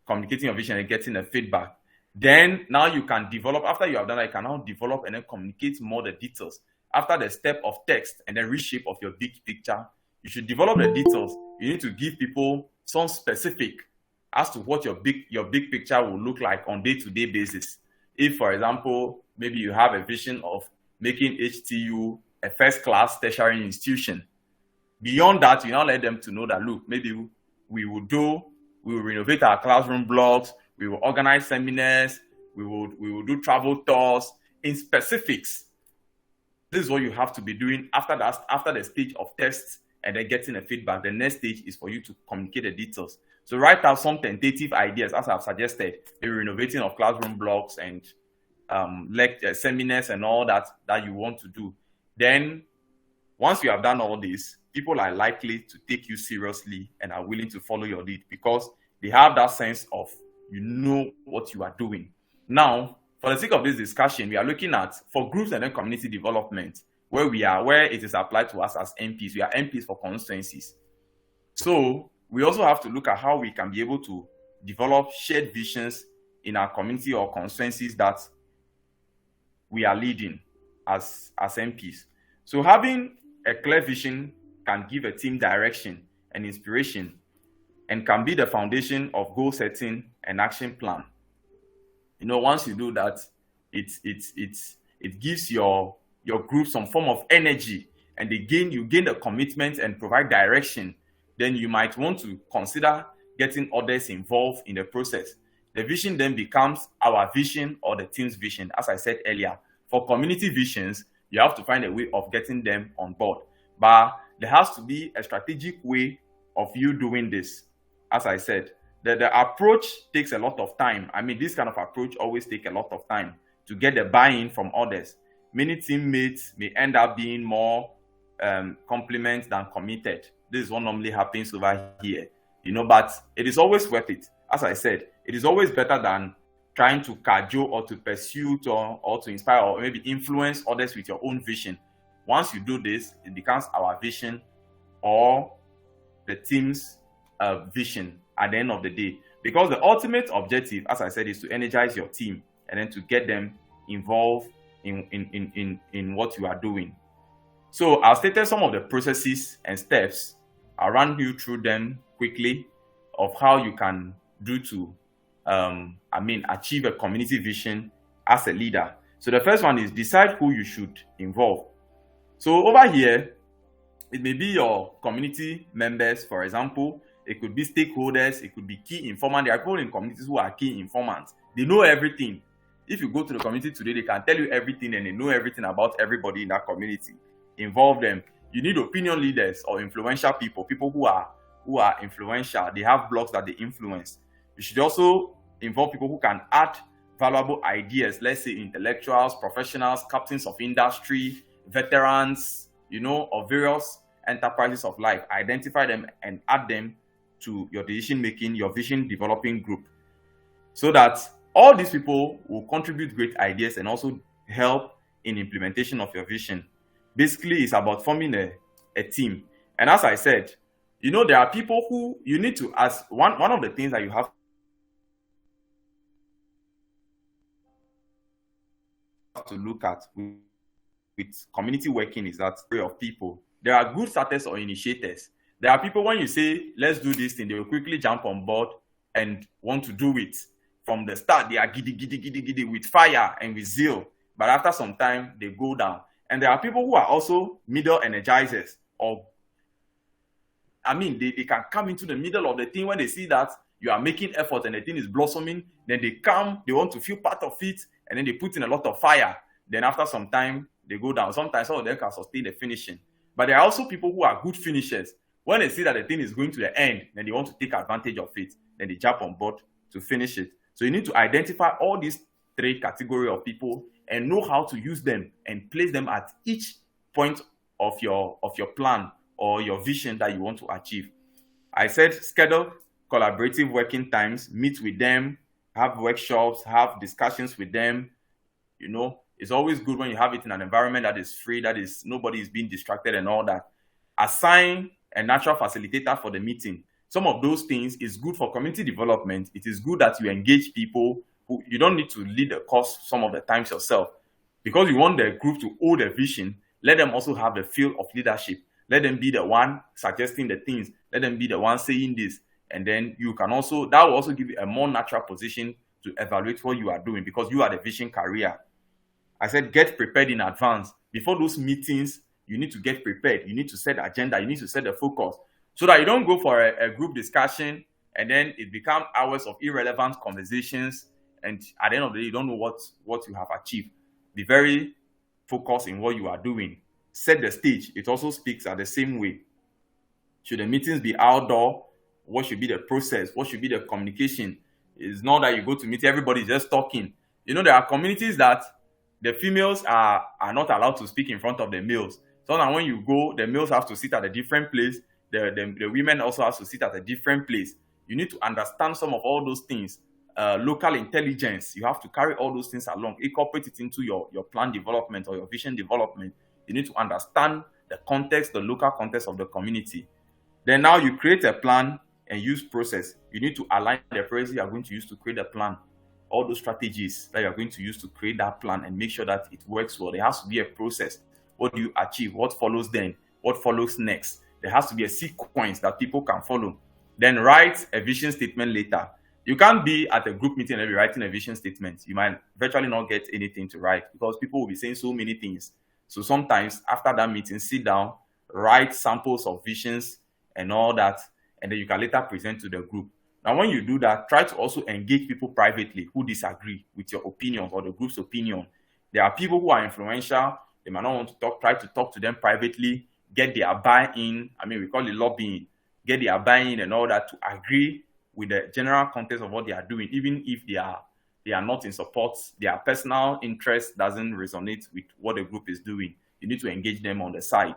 communicating your vision and getting a feedback. Then now you can develop, after you have done that, you can now develop and then communicate more the details. After the step of text and then reshape of your big picture, you should develop the details. You need to give people some specific as to what your big picture will look like on day-to-day basis. If, for example, maybe you have a vision of making HTU a first-class tertiary institution. Beyond that, you now let them to know that, look, maybe we will renovate our classroom blocks, we will organize seminars, we will do travel tours in specifics. This is what you have to be doing after the stage of tests and then getting a feedback. The next stage is for you to communicate the details. So write out some tentative ideas, as I've suggested, maybe renovating of classroom blocks and seminars and all that you want to do. Then, once you have done all this, people are likely to take you seriously and are willing to follow your lead because they have that sense of you know what you are doing. Now, for the sake of this discussion, we are looking at for groups and then community development, where it is applied to us as MPs. We are MPs for constituencies. So we also have to look at how we can be able to develop shared visions in our community or constituencies that we are leading as MPs. So having a clear vision can give a team direction and inspiration and can be the foundation of goal setting and action plan. Once you do that, it gives your group some form of energy, and you gain the commitment and provide direction. Then you might want to consider getting others involved in the process. The vision then becomes our vision or the team's vision. As I said earlier, for community visions, you have to find a way of getting them on board. But there has to be a strategic way of you doing this. As I said, the approach takes a lot of time. This kind of approach always takes a lot of time to get the buy-in from others. Many teammates may end up being more complimented than committed. This is what normally happens over here. But it is always worth it. As I said, it is always better than trying to cajole or to pursue or to inspire or maybe influence others with your own vision. Once you do this, it becomes our vision or the team's vision at the end of the day. Because the ultimate objective, as I said, is to energize your team and then to get them involved in what you are doing. So I've stated some of the processes and steps. I'll run you through them quickly of how you can do to achieve a community vision as a leader. So the first one is decide who you should involve. So over here, it may be your community members, for example. It could be stakeholders. It could be key informants. There are people in communities who are key informants. They know everything. If you go to the community today, they can tell you everything and they know everything about everybody in that community. Involve them. You need opinion leaders or influential people who are influential. They have blogs that they influence. You should also involve people who can add valuable ideas, let's say intellectuals, professionals, captains of industry, veterans, of various enterprises of life. Identify them and add them to your decision making, your vision developing group, so that all these people will contribute great ideas and also help in implementation of your vision. Basically, it's about forming a team. And as I said, there are people who you need to ask. One of the things that you have to look at with community working is that way of people. There are good starters or initiators. There are people, when you say, let's do this thing, they will quickly jump on board and want to do it. From the start, they are giddy with fire and with zeal. But after some time, they go down. And there are people who are also middle energizers. They can come into the middle of the thing when they see that you are making effort and the thing is blossoming. Then they come, they want to feel part of it, and then they put in a lot of fire. Then after some time, they go down. Sometimes some of them can sustain the finishing. But there are also people who are good finishers. When they see that the thing is going to the end, then they want to take advantage of it. Then they jump on board to finish it. So you need to identify all these three categories of people and know how to use them and place them at each point of your plan or your vision that you want to achieve. I said schedule collaborative working times, meet with them, have workshops, have discussions with them. It's always good when you have it in an environment that is free, that is nobody is being distracted and all that. Assign a natural facilitator for the meeting. Some of those things is good for community development. It is good that you engage people who you don't need to lead the course some of the times yourself, because you want the group to hold a vision. Let them also have the feel of leadership. Let them be the one suggesting the things. Let them be the one saying this. And then that will also give you a more natural position to evaluate what you are doing, because you are the vision carrier. I said get prepared in advance. Before those meetings, you need to get prepared. You need to set the agenda. You need to set the focus, so that you don't go for a group discussion and then it becomes hours of irrelevant conversations. And at the end of the day, you don't know what you have achieved. Be very focused in what you are doing. Set the stage. It also speaks at the same way. Should the meetings be outdoor? What should be the process? What should be the communication? It's not that you go to meet everybody just talking. There are communities that the females are not allowed to speak in front of the males. So now when you go, the males have to sit at a different place. The women also have to sit at a different place. You need to understand some of all those things. Local intelligence, you have to carry all those things along, incorporate it into your plan development or your vision development. You need to understand the context, the local context of the community. Then now you create a plan and use process. You need to align the process you are going to use to create a plan. All those strategies that you are going to use to create that plan, and make sure that it works well. There has to be a process. What do you achieve? What follows then? What follows next? There has to be a sequence that people can follow. Then write a vision statement later. You can't be at a group meeting and be writing a vision statement. You might virtually not get anything to write, because people will be saying so many things. So sometimes after that meeting, sit down, write samples of visions and all that, and then you can later present to the group. Now, when you do that, try to also engage people privately who disagree with your opinion or the group's opinion. There are people who are influential. They might not want to talk. Try to talk to them privately, get their buy-in. We call it lobbying. Get their buy-in and all that to agree with the general context of what they are doing, even if they are not in support. Their personal interest doesn't resonate with what the group is doing. You need to engage them on the side.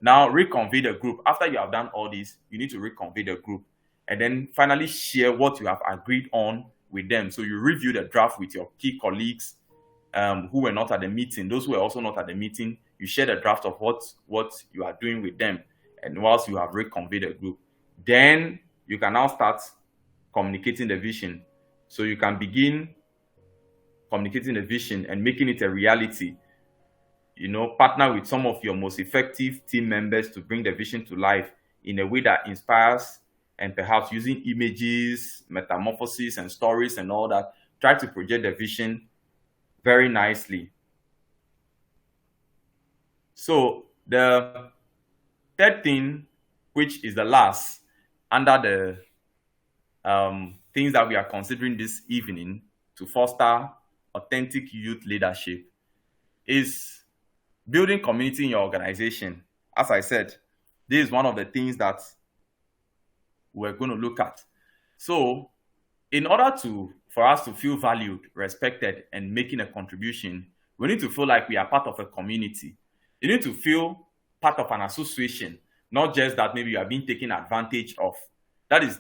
Now, reconvey the group. After you have done all this, you need to reconvey the group, and then finally share what you have agreed on with them. So you review the draft with your key colleagues who were not at the meeting. Those who were also not at the meeting, you share the draft of what you are doing with them. And whilst you have reconvened the group, then you can now start communicating the vision. So you can begin communicating the vision and making it a reality. Partner with some of your most effective team members to bring the vision to life in a way that inspires, and perhaps using images, metamorphoses, and stories and all that. Try to project the vision very nicely. So the third thing, which is the last under the things that we are considering this evening to foster authentic youth leadership, is building community in your organization. As I said, this is one of the things that we're going to look at. So in order for us to feel valued, respected, and making a contribution, we need to feel like we are part of a community. You need to feel part of an association, not just that maybe you are being taken advantage of. That is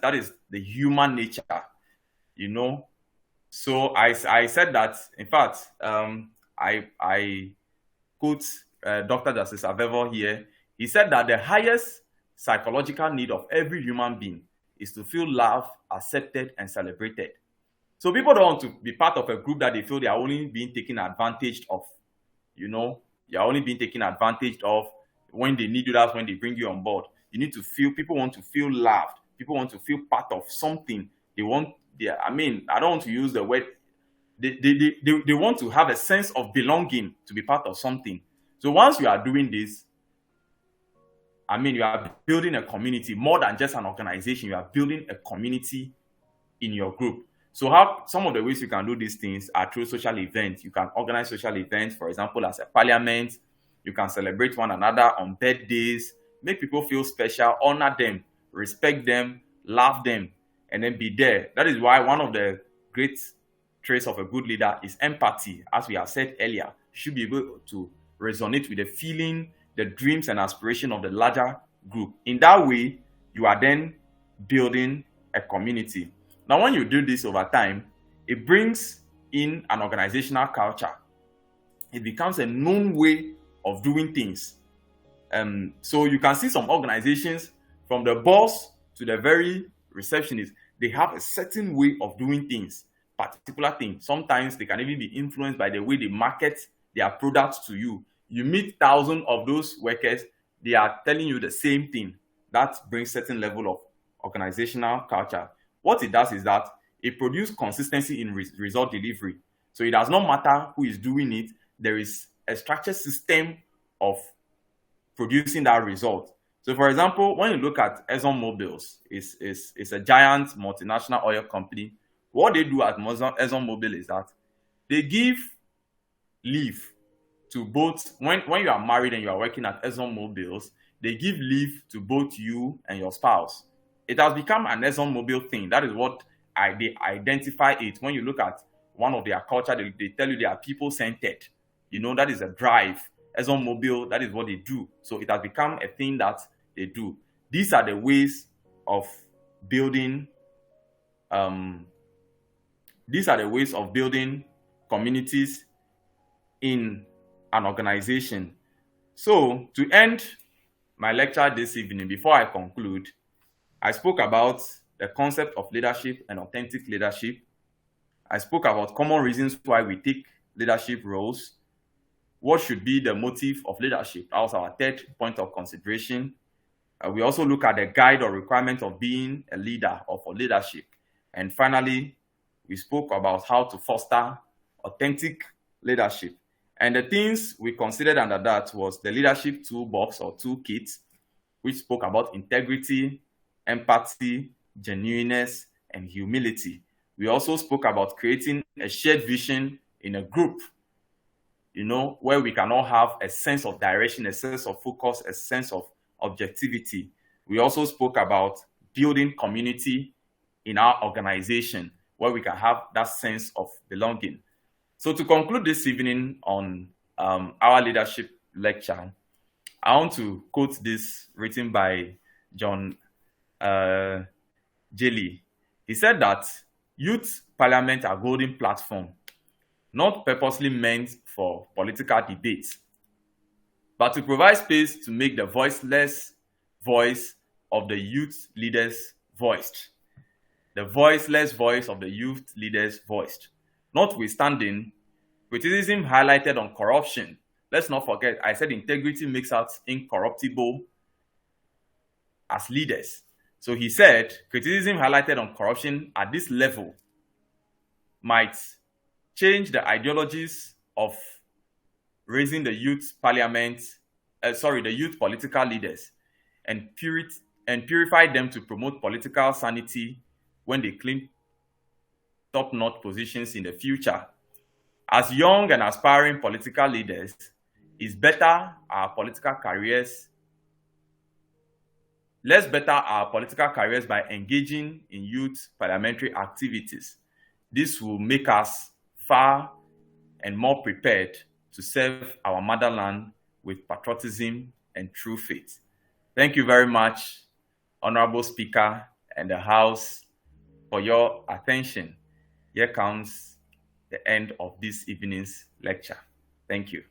the human nature, So I said that, in fact, I quote Dr. Justice Avevo here. He said that the highest psychological need of every human being is to feel loved, accepted, and celebrated. So people don't want to be part of a group that they feel they are only being taken advantage of. You're only being taken advantage of when they need you. That's when they bring you on board. You need to feel, people want to feel loved. People want to feel part of something. I don't want to use the word. They want to have a sense of belonging, to be part of something. So once you are doing this, you are building a community more than just an organization. You are building a community in your group. So some of the ways you can do these things are through social events. You can organize social events, for example, as a parliament. You can celebrate one another on birthdays, make people feel special, honor them, respect them, love them, and then be there. That is why one of the great traits of a good leader is empathy. As we have said earlier, you should be able to resonate with the feeling the dreams and aspiration of the larger group. In that way, you are then building a community. Now, when you do this over time, it brings in an organizational culture. It becomes a known way of doing things. So you can see some organizations, from the boss to the very receptionist, they have a certain way of doing things, particular things. Sometimes they can even be influenced by the way they market their products to you. You meet thousands of those workers, they are telling you the same thing. That brings certain level of organizational culture. What it does is that it produces consistency in result delivery. So it does not matter who is doing it. There is a structured system of producing that result. So, for example, when you look at ExxonMobil, it's a giant multinational oil company. What they do at ExxonMobil is that they give leave to both, when you are married and you are working at ExxonMobil, they give leave to both you and your spouse. It has become an ExxonMobil thing. That is what they identify it. When you look at one of their culture, they tell you they are people-centered. That is a drive. ExxonMobil, that is what they do. So it has become a thing that they do. These are the ways of building. These are the ways of building communities in an organization. So to end my lecture this evening, before I conclude, I spoke about the concept of leadership and authentic leadership. I spoke about common reasons why we take leadership roles. What should be the motive of leadership? That was our third point of consideration. We also look at the guide or requirement of being a leader or for leadership. And finally, we spoke about how to foster authentic leadership. And the things we considered under that was the leadership toolbox or toolkit, which spoke about integrity, empathy, genuineness, and humility. We also spoke about creating a shared vision in a group, where we can all have a sense of direction, a sense of focus, a sense of objectivity. We also spoke about building community in our organization, where we can have that sense of belonging. So to conclude this evening on our leadership lecture, I want to quote this written by John Jelly. He said that youth parliament are golden platform, not purposely meant for political debates, but to provide space to make the voiceless voice of the youth leaders voiced. The voiceless voice of the youth leaders voiced. Notwithstanding, criticism highlighted on corruption. Let's not forget, I said integrity makes us incorruptible as leaders. So he said, criticism highlighted on corruption at this level might change the ideologies of raising the youth parliament, the youth political leaders, and purify them to promote political sanity when they claim top-notch positions in the future. As young and aspiring political leaders, it's better our political careers. Let's better our political careers by engaging in youth parliamentary activities. This will make us far and more prepared to serve our motherland with patriotism and true faith. Thank you very much, Honorable Speaker and the House, for your attention. Here comes the end of this evening's lecture. Thank you.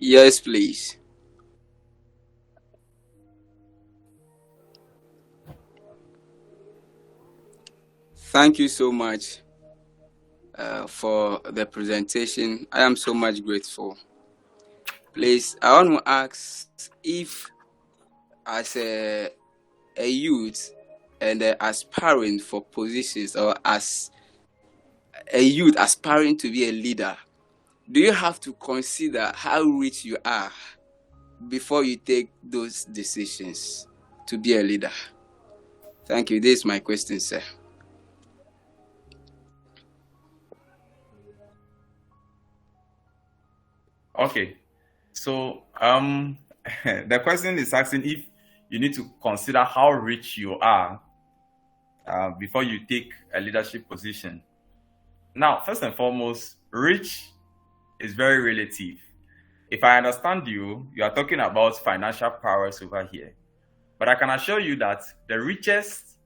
Yes, please. Thank you so much for the presentation. I am so much grateful. Please, I want to ask if, as a youth and aspiring for positions, or as a youth aspiring to be a leader, do you have to consider how rich you are before you take those decisions to be a leader? Thank you. This is my question, sir. Okay. So the question is asking if you need to consider how rich you are before you take a leadership position. Now, first and foremost, rich is very relative. If I understand you, you are talking about financial prowess over here. But I can assure you that the richest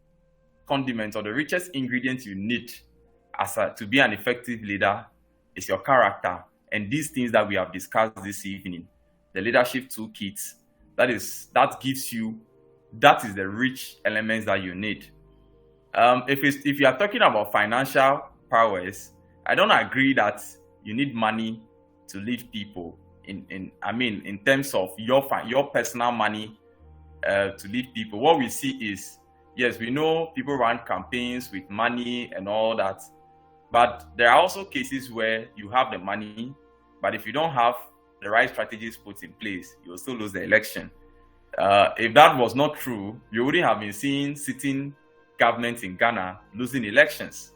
condiment or the richest ingredient you need to be an effective leader is your character. And these things that we have discussed this evening, the leadership toolkit, that gives you, that is the rich elements that you need. If you are talking about financial prowess, I don't agree that you need money to lead people. In terms of your personal money to lead people, what we see is, yes, we know people run campaigns with money and all that, but there are also cases where you have the money, but if you don't have the right strategies put in place, you will still lose the election. If that was not true, you wouldn't have been seeing sitting governments in Ghana losing elections.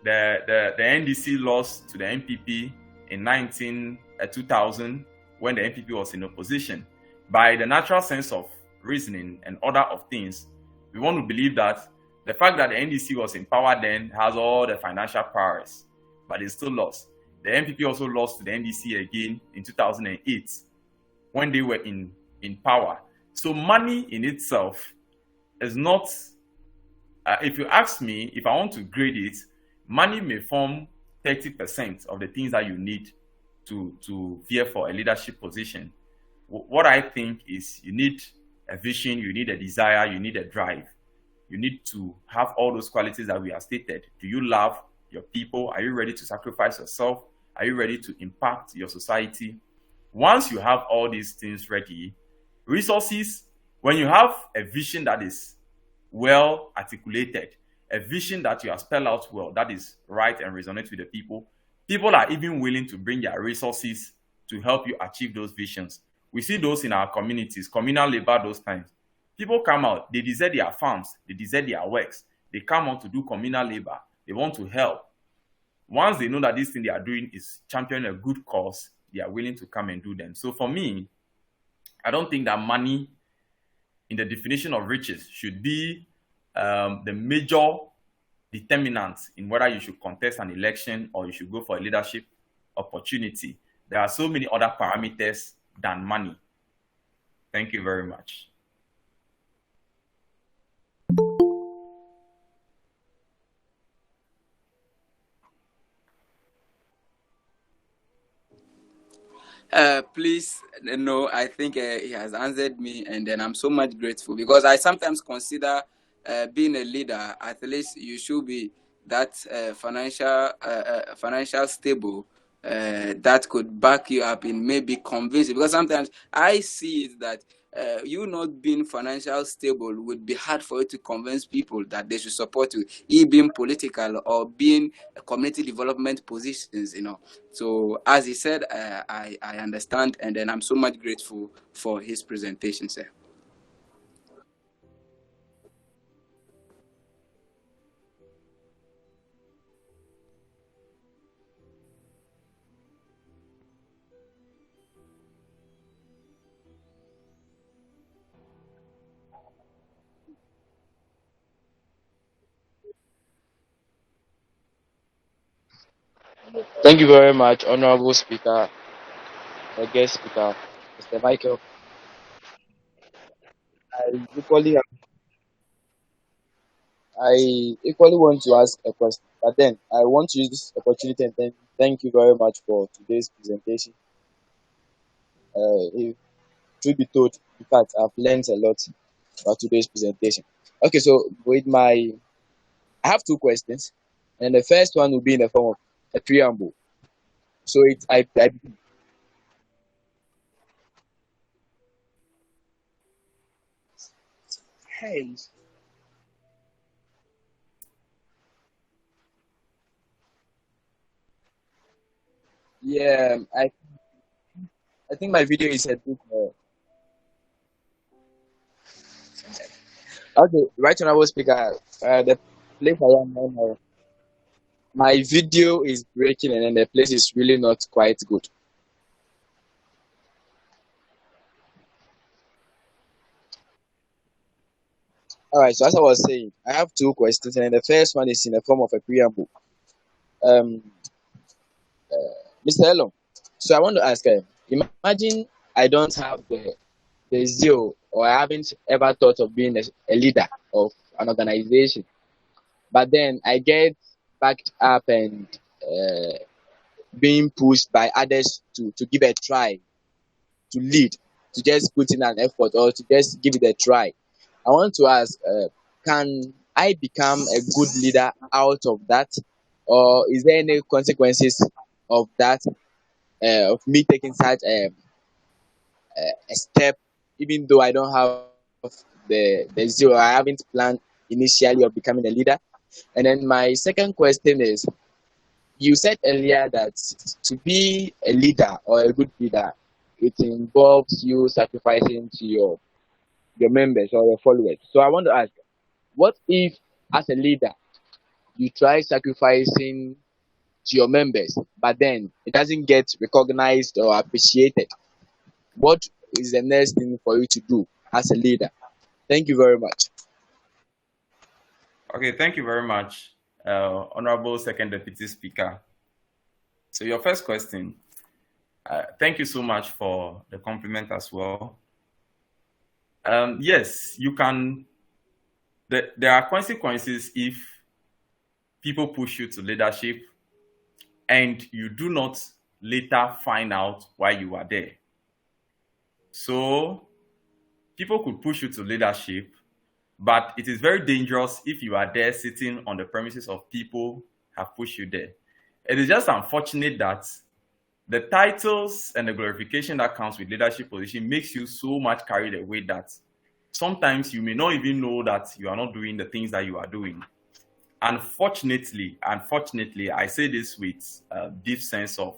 The NDC lost to the NPP in 2000 when the NPP was in opposition. By the natural sense of reasoning and order of things, we want to believe that the fact that the NDC was in power then has all the financial powers, but it still lost. The NPP also lost to the NDC again in 2008 when they were in power. So money in itself is not, if you ask me, if I want to grade it, money may form 30% of the things that you need to vie for a leadership position. What I think is you need a vision, you need a desire, you need a drive. You need to have all those qualities that we have stated. Do you love your people? Are you ready to sacrifice yourself? Are you ready to impact your society? Once you have all these things ready, resources, when you have a vision that is well articulated, a vision that you have spelled out well, that is right and resonates with the people, people are even willing to bring their resources to help you achieve those visions. We see those in our communities, communal labor, those times. People come out, they desert their farms, they desert their works, they come out to do communal labor, they want to help. Once they know that this thing they are doing is championing a good cause, they are willing to come and do them. So for me, I don't think that money in the definition of riches should be the major determinant in whether you should contest an election or you should go for a leadership opportunity. There are so many other parameters than money. Thank you very much. Please, no, I think he has answered me, and then I'm so much grateful, because I sometimes consider being a leader, at least you should be that financial stable, that could back you up in maybe convincing. Because sometimes I see it that you not being financial stable would be hard for you to convince people that they should support you, e being political or being community development positions, So as he said, I understand, and then I'm so much grateful for his presentation, sir. Thank you very much, Honorable Speaker, or guest speaker, Mr. Michael. I equally, I equally want to ask a question, but then I want to use this opportunity and thank you very much for today's presentation. If truth be told, in fact, I've learned a lot about today's presentation. Okay, so I have two questions, and the first one will be in the form of a preamble. So hey, yeah, I think my video is a bit. Okay, right when I was speaking, the place I am now, my video is breaking, and then the place is really not quite good. All right, so as I was saying, I have two questions, and then the first one is in the form of a preamble. Um, Mr. Elon, so I want to ask, imagine I don't have the zeal, or I haven't ever thought of being a leader of an organization, but then I get backed up and being pushed by others to give a try, to lead, to just put in an effort, or to just give it a try. I want to ask, can I become a good leader out of that, or is there any consequences of that, of me taking such a step, even though I don't have the zero, I haven't planned initially of becoming a leader? And then my second question is, you said earlier that to be a leader or a good leader, it involves you sacrificing to your members or your followers. So I want to ask, what if as a leader you try sacrificing to your members, but then it doesn't get recognized or appreciated? What is the next thing for you to do as a leader? Thank you very much. Okay, thank you very much, Honorable Second Deputy Speaker. So your first question, thank you so much for the compliment as well. Yes, you can. There are consequences if people push you to leadership and you do not later find out why you are there. So people could push you to leadership, but it is very dangerous if you are there sitting on the premises of people have pushed you there. It is just unfortunate that the titles and the glorification that comes with leadership position makes you so much carried away that sometimes you may not even know that you are not doing the things that you are doing. Unfortunately, I say this with a deep sense of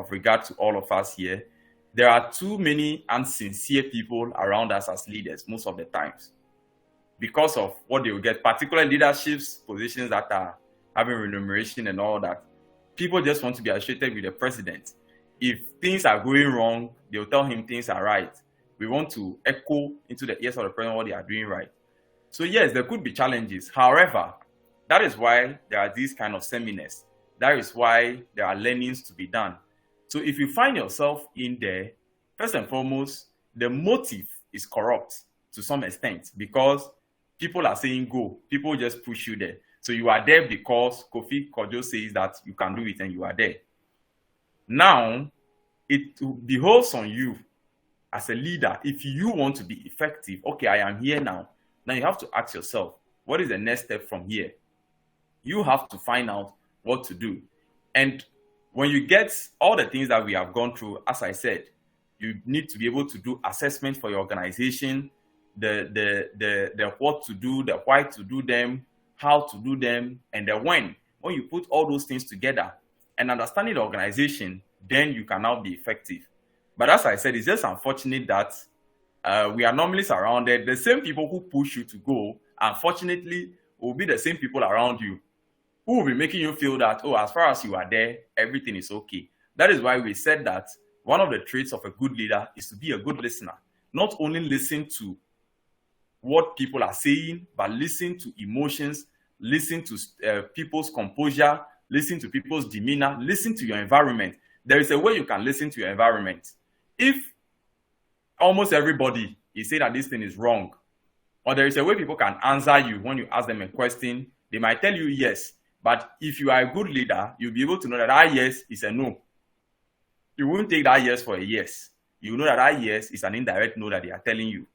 regard to all of us here. There are too many unsincere people around us as leaders most of the times because of what they will get, particularly leaderships positions that are having remuneration and all that. People just want to be associated with the president. If things are going wrong, they'll tell him things are right. We want to echo into the ears of the president what they are doing right. So yes, there could be challenges. However, that is why there are these kind of seminars. That is why there are learnings to be done. So if you find yourself in there, first and foremost, the motive is corrupt to some extent because people are saying go. People just push you there. So you are there because Kofi Kojo says that you can do it and you are there. Now, it behoves on you as a leader. If you want to be effective, okay, I am here now. Now you have to ask yourself, what is the next step from here? You have to find out what to do. And when you get all the things that we have gone through, as I said, you need to be able to do assessment for your organization, the what to do, the why to do them, how to do them, and the when. When you put all those things together and understanding the organization, then you can now be effective. But as I said, it's just unfortunate that we are normally surrounded. The same people who push you to go, unfortunately, will be the same people around you who will be making you feel that, oh, as far as you are there, everything is okay. That is why we said that one of the traits of a good leader is to be a good listener. Not only listen to what people are saying, but listen to emotions, listen to people's composure, listen to people's demeanor, listen to your environment. There is a way you can listen to your environment. If almost everybody is saying that this thing is wrong, or there is a way people can answer you when you ask them a question, they might tell you yes. But if you are a good leader, you'll be able to know that yes is a no. You won't take that yes for a yes. you know that that yes is an indirect no that they are telling you.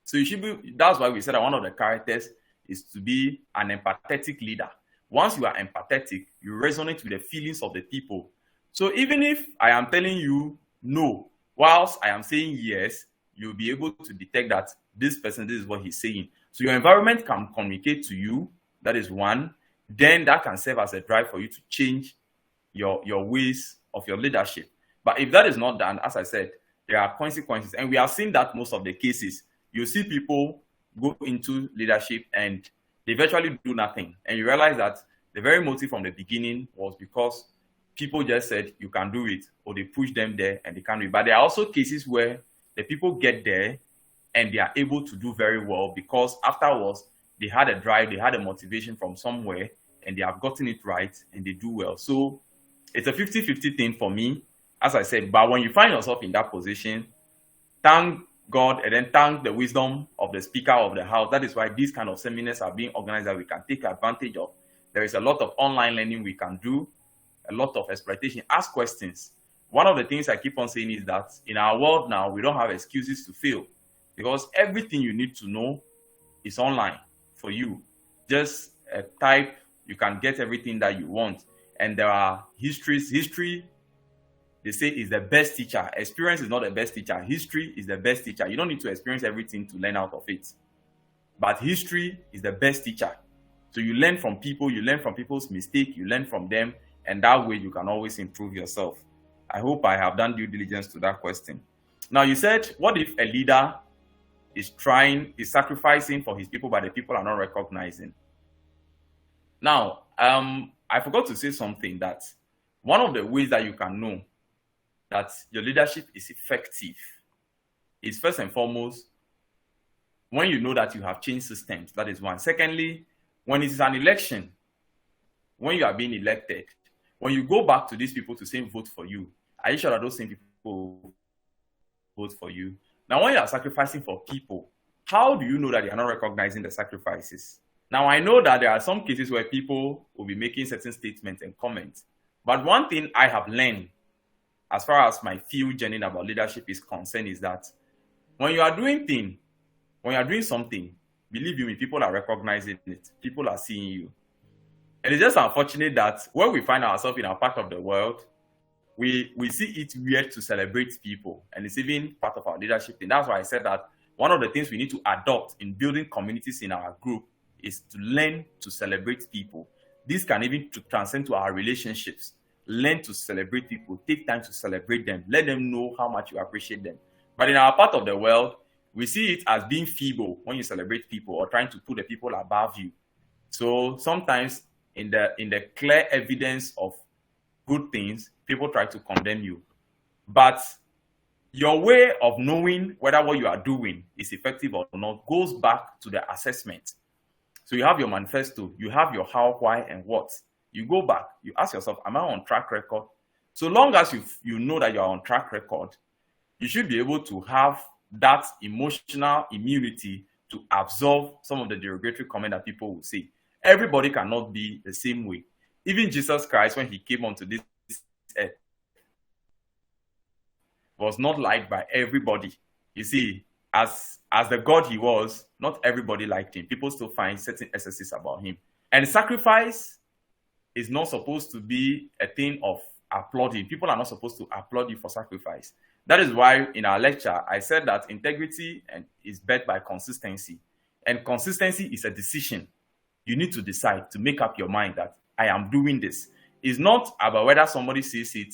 So you should be, that's why we said that one of the characters is to be an empathetic leader. Once you are empathetic, you resonate with the feelings of the people. So even if I am telling you no, whilst I am saying yes, you'll be able to detect that this person, this is what he's saying. So your environment can communicate to you. That is one. Then that can serve as a drive for you to change your ways of your leadership. But if that is not done, as I said, there are consequences. And we have seen that most of the cases. You see people go into leadership and they virtually do nothing. And you realize that the very motive from the beginning was because people just said you can do it, or they push them there and they can't do it. But there are also cases where the people get there and they are able to do very well because afterwards they had a drive, they had a motivation from somewhere, and they have gotten it right and they do well. So it's a 50-50 thing for me, as I said. But when you find yourself in that position, thank God and then thank the wisdom of the Speaker of the House. That is why these kind of seminars are being organized that we can take advantage of. There is a lot of online learning we can do, a lot of exploitation. Ask questions. One of the things I keep on saying is that in our world now, we don't have excuses to fail because everything you need to know is online for you. Just type, you can get everything that you want. And there are histories. History, they say, is the best teacher. Experience is not the best teacher. History is the best teacher. You don't need to experience everything to learn out of it. But history is the best teacher. So you learn from people, you learn from people's mistakes, you learn from them, and that way you can always improve yourself. I hope I have done due diligence to that question. Now, you said, what if a leader is sacrificing for his people, but the people are not recognizing? Now, I forgot to say something, that one of the ways that you can know that your leadership is effective is first and foremost when you know that you have changed systems. That is one. Secondly, when it is an election, when you are being elected, when you go back to these people to say vote for you, are you sure that those same people vote for you? Now, when you are sacrificing for people, how do you know that they are not recognizing the sacrifices? Now, I know that there are some cases where people will be making certain statements and comments. But one thing I have learned as far as my field journey about leadership is concerned is that when you are doing something, believe you me, people are recognizing it. People are seeing you. And it's just unfortunate that when we find ourselves in our part of the world, we see it weird to celebrate people. And it's even part of our leadership thing. That's why I said that one of the things we need to adopt in building communities in our group is to learn to celebrate people. This can even transcend to our relationships. Learn to celebrate people. Take time to celebrate them. Let them know how much you appreciate them. But in our part of the world, we see it as being feeble when you celebrate people or trying to put the people above you. So sometimes in the clear evidence of good things, people try to condemn you. But your way of knowing whether what you are doing is effective or not goes back to the assessment. So you have your manifesto, you have your how, why, and what. You go back, you ask yourself, am I on track record? So long as you know that you are on track record, you should be able to have that emotional immunity to absorb some of the derogatory comment that people will say. Everybody cannot be the same way. Even Jesus Christ, when he came onto this earth, was not liked by everybody. You see, as the God he was, not everybody liked him. People still find certain excesses about him. And sacrifice is not supposed to be a thing of applauding. People are not supposed to applaud you for sacrifice. That is why in our lecture, I said that integrity is backed by consistency. And consistency is a decision. You need to decide to make up your mind that I am doing this. It's not about whether somebody sees it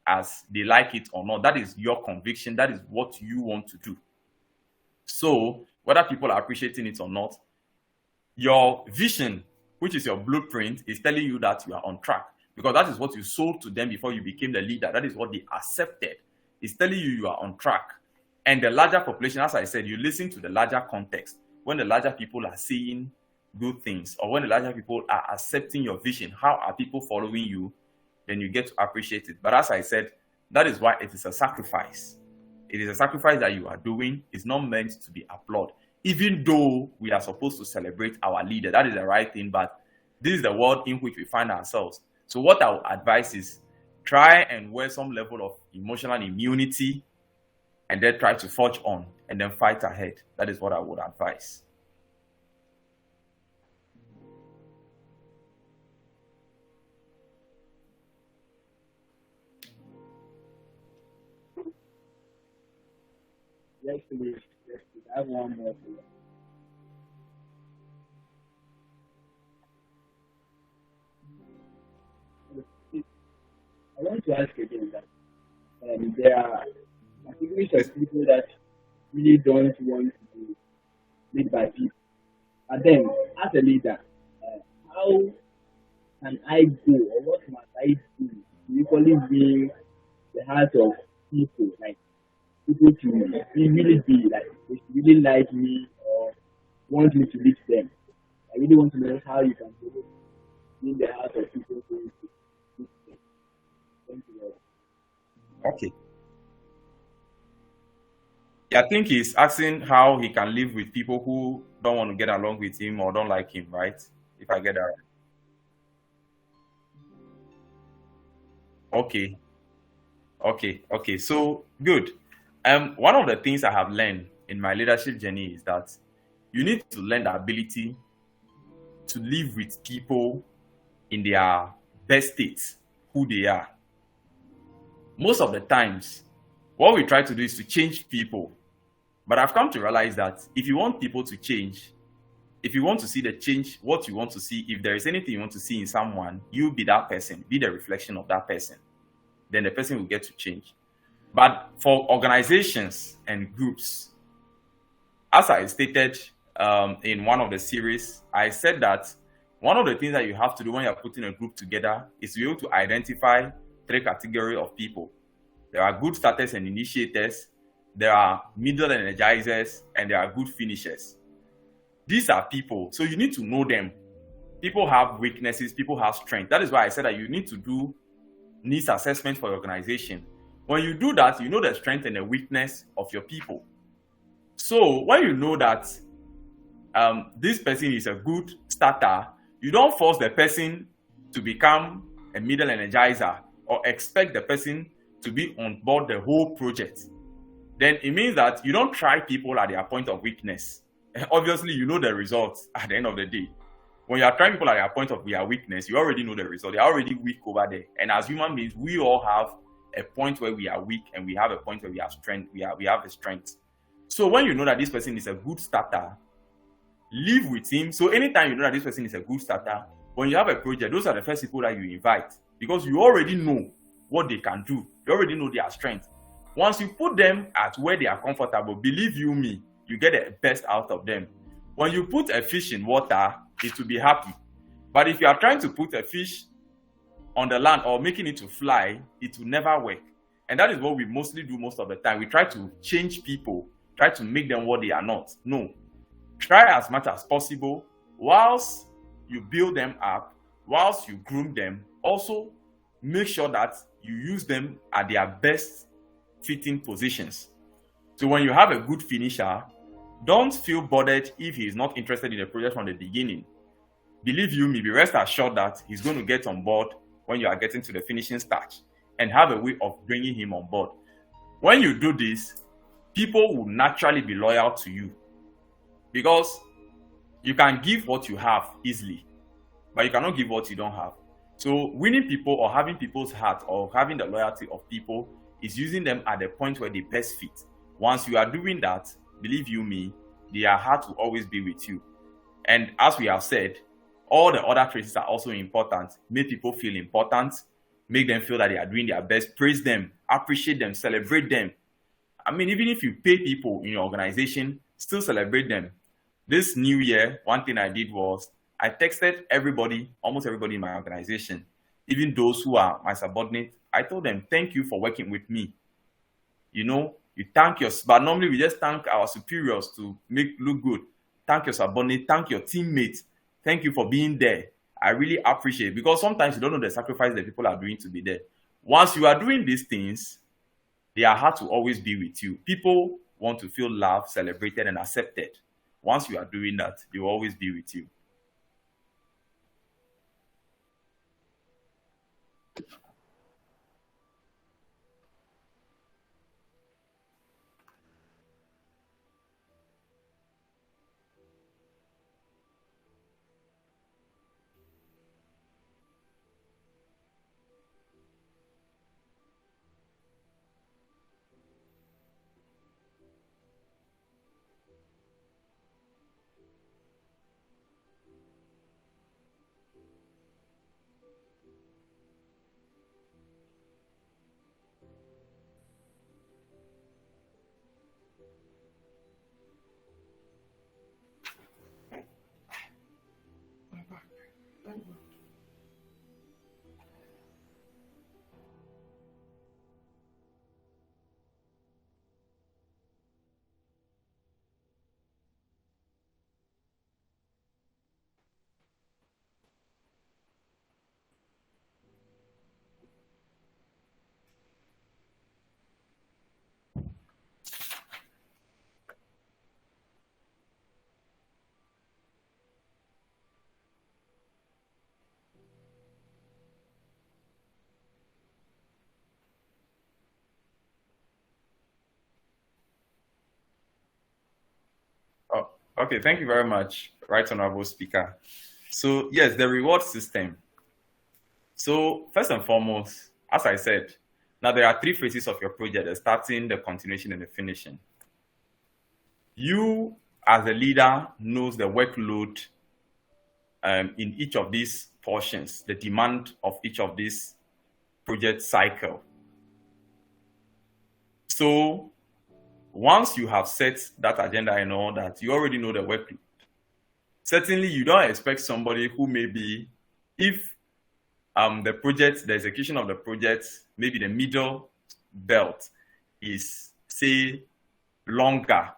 as they like it or not. That is your conviction. That is what you want to do. So whether people are appreciating it or not, your vision, which is your blueprint, is telling you that you are on track, because that is what you sold to them before you became the leader. That is what they accepted. It's telling you are on track. And the larger population, as I said, you listen to the larger context. When the larger people are saying good things, or when the larger people are accepting your vision, how are people following you? Then you get to appreciate it. But as I said, that is why it is a sacrifice. It is a sacrifice that you are doing. It's not meant to be applauded. Even though we are supposed to celebrate our leader, that is the right thing, but this is the world in which we find ourselves. So what I would advise is try and wear some level of emotional immunity and then try to forge on and then fight ahead. That is what I would advise. Yes, please. Yes, please. I have one more. I want to ask again that there are categories of people that really don't want to be led by people. But then, as a leader, how can I go, or what must I do to equally win the heart of people? Like people to really be like they should really like me or want me to reach them. I really want to know how you can do it in the heart of people who reach them. Thank you very much. Okay. Yeah, I think he's asking how he can live with people who don't want to get along with him or don't like him, right? If I get that right. Okay. So good. One of the things I have learned in my leadership journey is that you need to learn the ability to live with people in their best states, who they are. Most of the times, what we try to do is to change people. But I've come to realize that if you want people to change, if you want to see the change, what you want to see, if there is anything you want to see in someone, you be that person, be the reflection of that person. Then the person will get to change. But for organizations and groups, as I stated in one of the series, I said that one of the things that you have to do when you're putting a group together is to be able to identify 3 categories of people. There are good starters and initiators, there are middle energizers, and there are good finishers. These are people, so you need to know them. People have weaknesses, people have strength. That is why I said that you need to do needs assessment for your organization. When you do that, you know the strength and the weakness of your people. So when you know that this person is a good starter, you don't force the person to become a middle energizer or expect the person to be on board the whole project. Then it means that you don't try people at their point of weakness. Obviously, you know the results at the end of the day. When you are trying people at their point of their weakness, you already know the result. They're already weak over there. And as human beings, we all have a point where we are weak and we have a point where we have strength. We have a strength. So when you know that this person is a good starter, live with him. So anytime you know that this person is a good starter, when you have a project, those are the first people that you invite because you already know what they can do. You already know their strength. Once you put them at where they are comfortable, believe you me, you get the best out of them. When you put a fish in water, it will be happy. But if you are trying to put a fish on the land or making it to fly, it will never work. And that is what we mostly do most of the time. We try to change people, try to make them what they are not. No. Try as much as possible. Whilst you build them up, whilst you groom them, also make sure that you use them at their best fitting positions. So when you have a good finisher, don't feel bothered if he is not interested in the project from the beginning. Believe you me, be rest assured that he's going to get on board when you are getting to the finishing stage and have a way of bringing him on board. When you do this, people will naturally be loyal to you because you can give what you have easily, but you cannot give what you don't have. So winning people or having people's heart or having the loyalty of people is using them at the point where they best fit. Once you are doing that, believe you me, their heart will always be with you. And as we have said, all the other traits are also important. Make people feel important. Make them feel that they are doing their best. Praise them, appreciate them, celebrate them. I mean, even if you pay people in your organization, still celebrate them. This new year, one thing I did was I texted everybody, almost everybody in my organization, even those who are my subordinates. I told them, thank you for working with me. You know, you thank your, but normally we just thank our superiors to make look good. Thank your subordinate, thank your teammates. Thank you for being there. I really appreciate it because sometimes you don't know the sacrifice that people are doing to be there. Once you are doing these things, their heart will always be with you. People want to feel loved, celebrated, and accepted. Once you are doing that, they will always be with you. Okay, thank you very much, Right Honorable Speaker. So, yes, the reward system. So, first and foremost, as I said, now there are three phases of your project: the starting, the continuation, and the finishing. You, as a leader, knows the workload in each of these portions, the demand of each of these project cycle. So, once you have set that agenda and all that, you already know the workload. Certainly, you don't expect somebody who may be, if the execution of the project, maybe the middle belt is, say, longer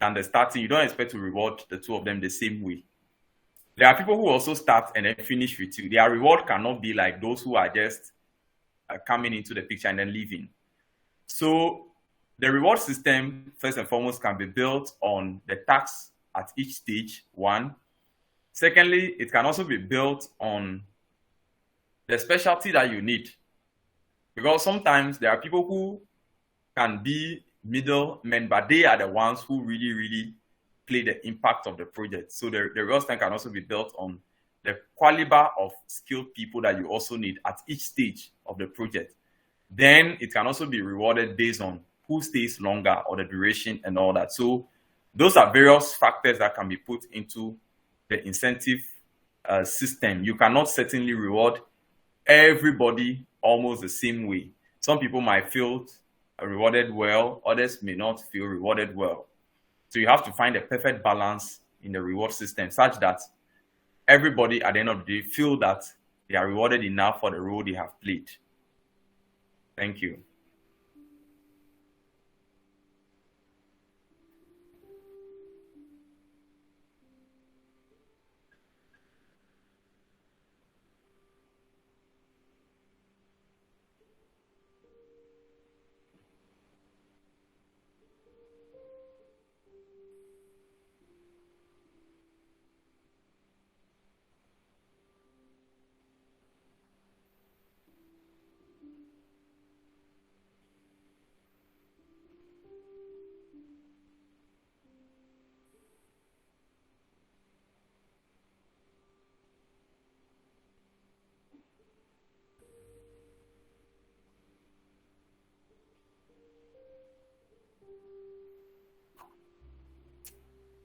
than the starting, you don't expect to reward the two of them the same way. There are people who also start and then finish with you. Their reward cannot be like those who are just coming into the picture and then leaving. So the reward system, first and foremost, can be built on the tasks at each stage, one. Secondly, it can also be built on the specialty that you need. Because sometimes there are people who can be middlemen, but they are the ones who really, really play the impact of the project. So the reward system can also be built on the caliber of skilled people that you also need at each stage of the project. Then it can also be rewarded based on who stays longer or the duration and all that. So those are various factors that can be put into the incentive system. You cannot certainly reward everybody almost the same way. Some people might feel rewarded well, others may not feel rewarded well. So you have to find a perfect balance in the reward system such that everybody at the end of the day feel that they are rewarded enough for the role they have played. Thank you.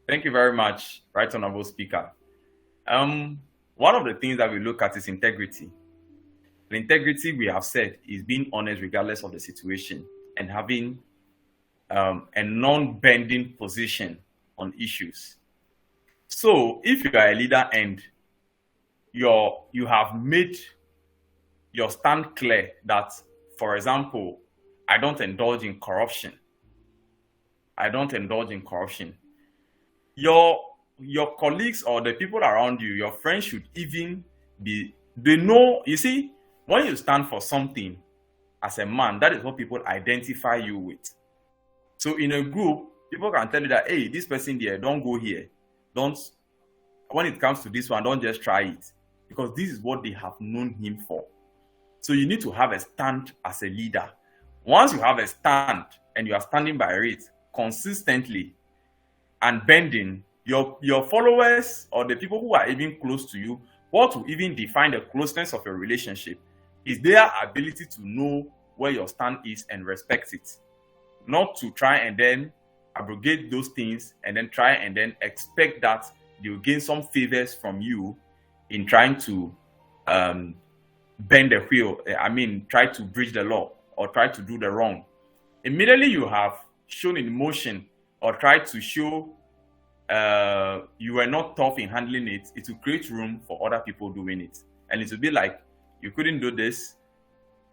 Thank you very much, Right Honorable Speaker. One of the things that we look at is integrity. The integrity, we have said, is being honest regardless of the situation and having a non-bending position on issues. So if you are a leader and you have made your stand clear that, for example, I don't indulge in corruption. I don't indulge in corruption. Your colleagues or the people around you, your friends should even they know, you see, when you stand for something as a man, that is what people identify you with. So in a group, people can tell you that, hey, this person there, don't go here. When it comes to this one, don't just try it. Because this is what they have known him for. So you need to have a stand as a leader. Once you have a stand and you are standing by it consistently and bending, your followers or the people who are even close to you, what will even define the closeness of your relationship is their ability to know where your stand is and respect it. Not to try and then abrogate those things and then try and then expect that they will gain some favors from you in trying to bend the wheel. I mean, try to breach the law or try to do the wrong. Immediately you have shown emotion or tried to show you were not tough in handling it, it will create room for other people doing it. And it will be like, you couldn't do this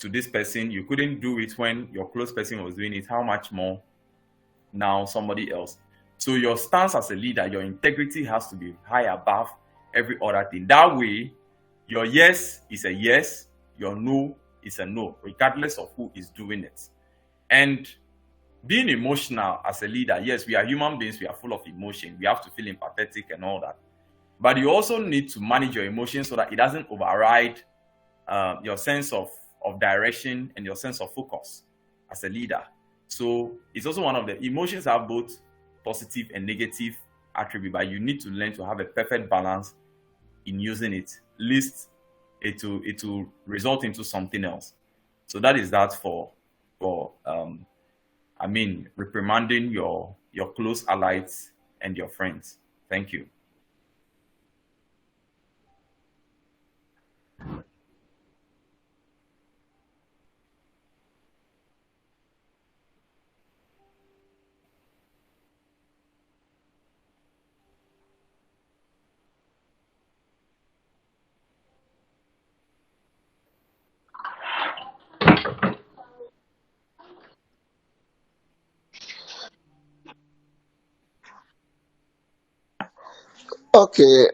to this person, you couldn't do it when your close person was doing it, how much more now somebody else? So your stance as a leader, your integrity has to be high above every other thing. That way, your yes is a yes, your no is a no, regardless of who is doing it. And being emotional as a leader, yes, we are human beings, we are full of emotion, we have to feel empathetic and all that. But you also need to manage your emotions so that it doesn't override your sense of direction and your sense of focus as a leader. So it's also one of the emotions have both positive and negative attribute, but you need to learn to have a perfect balance in using it. Least it will result into something else. So that is that for reprimanding your close allies and your friends. Thank you. Okay,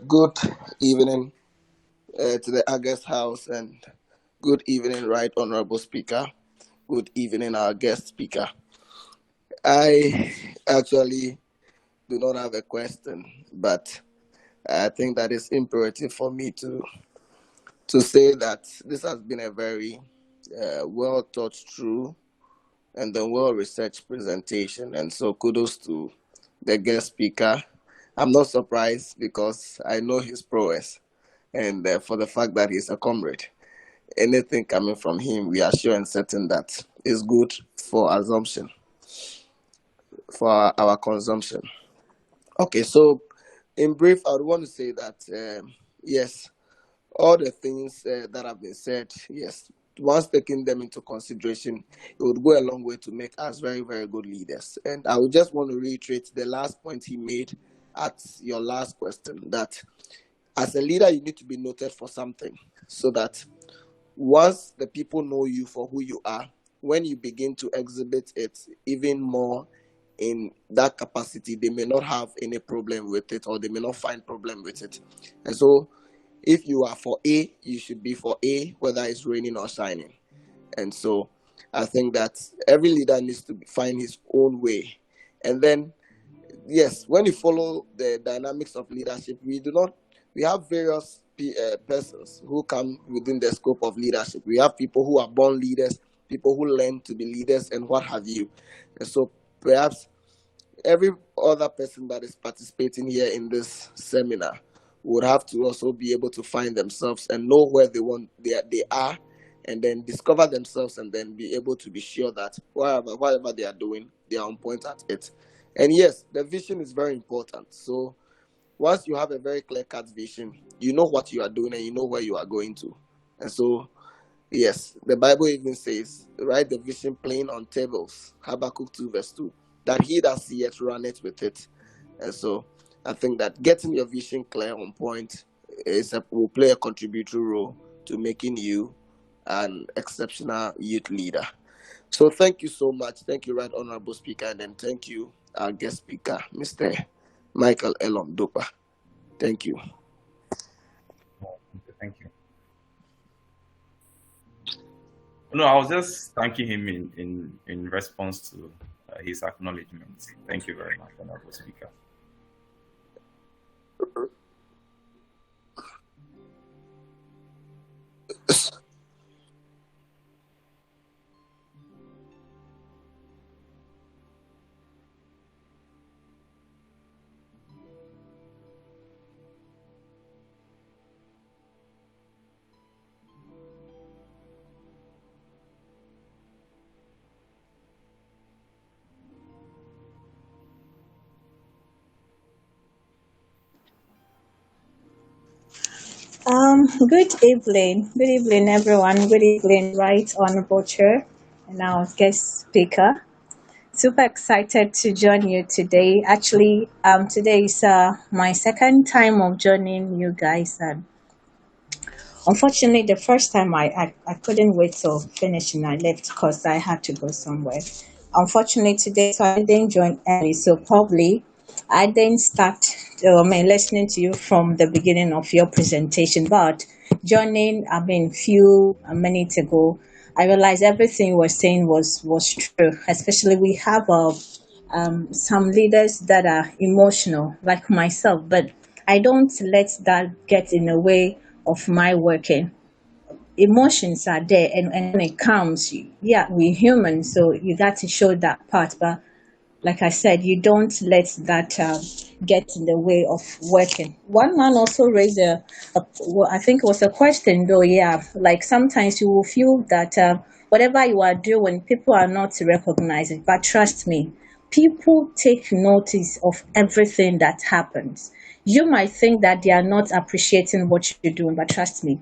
good evening to the August House, and good evening, Right Honorable Speaker. Good evening, our guest speaker. I actually do not have a question, but I think that it's imperative for me to say that this has been a very well thought through and a well researched presentation, and so kudos to the guest speaker. I'm not surprised because I know his prowess, and for the fact that he's a comrade. Anything coming from him, we are sure and certain that is good for assumption, for our consumption. Okay, so in brief, I would want to say that yes, all the things that have been said, yes, once taking them into consideration, it would go a long way to make us very, very good leaders. And I would just want to reiterate the last point he made at your last question, that as a leader, you need to be noted for something, so that once the people know you for who you are, when you begin to exhibit it even more in that capacity, they may not have any problem with it, or they may not find problem with it. And so if you are for A, you should be for A, whether it's raining or shining. And so I think that every leader needs to find his own way. And then, yes, when you follow the dynamics of leadership, we have various persons who come within the scope of leadership. We have people who are born leaders, people who learn to be leaders, and what have you. And so perhaps every other person that is participating here in this seminar would have to also be able to find themselves and know where they are, and then discover themselves, and then be able to be sure that whatever they are doing, they are on point at it. And yes, the vision is very important. So once you have a very clear-cut vision, you know what you are doing and you know where you are going to. And so, yes, the Bible even says, write the vision plain on tables, Habakkuk 2 verse 2, that he that seeth runneth with it. And so I think that getting your vision clear on point will play a contributory role to making you an exceptional youth leader. So thank you so much. Thank you, Right Honorable Speaker, and then thank you, our guest speaker, Mr. Michael Elorm Dokpah. Thank you. Thank you. No, I was just thanking him in response to his acknowledgement. Thank you very much, Honorable Speaker. Good evening, everyone. Good evening, Right Honorable Chair and our guest speaker. Super excited to join you today. Actually, today is my second time of joining you guys, and unfortunately, the first time I couldn't wait till finish and I left because I had to go somewhere. Unfortunately, today, so I didn't join early, so probably I didn't start listening to you from the beginning of your presentation, but joining, few minutes ago, I realized everything you were saying was true. Especially we have some leaders that are emotional, like myself, but I don't let that get in the way of my working. Emotions are there, and when it comes, yeah, we're human, so you got to show that part. But like I said, you don't let that get in the way of working. One man also raised well, I think it was a question though, yeah, like sometimes you will feel that whatever you are doing, people are not recognizing, but trust me, people take notice of everything that happens. You might think that they are not appreciating what you're doing, but trust me,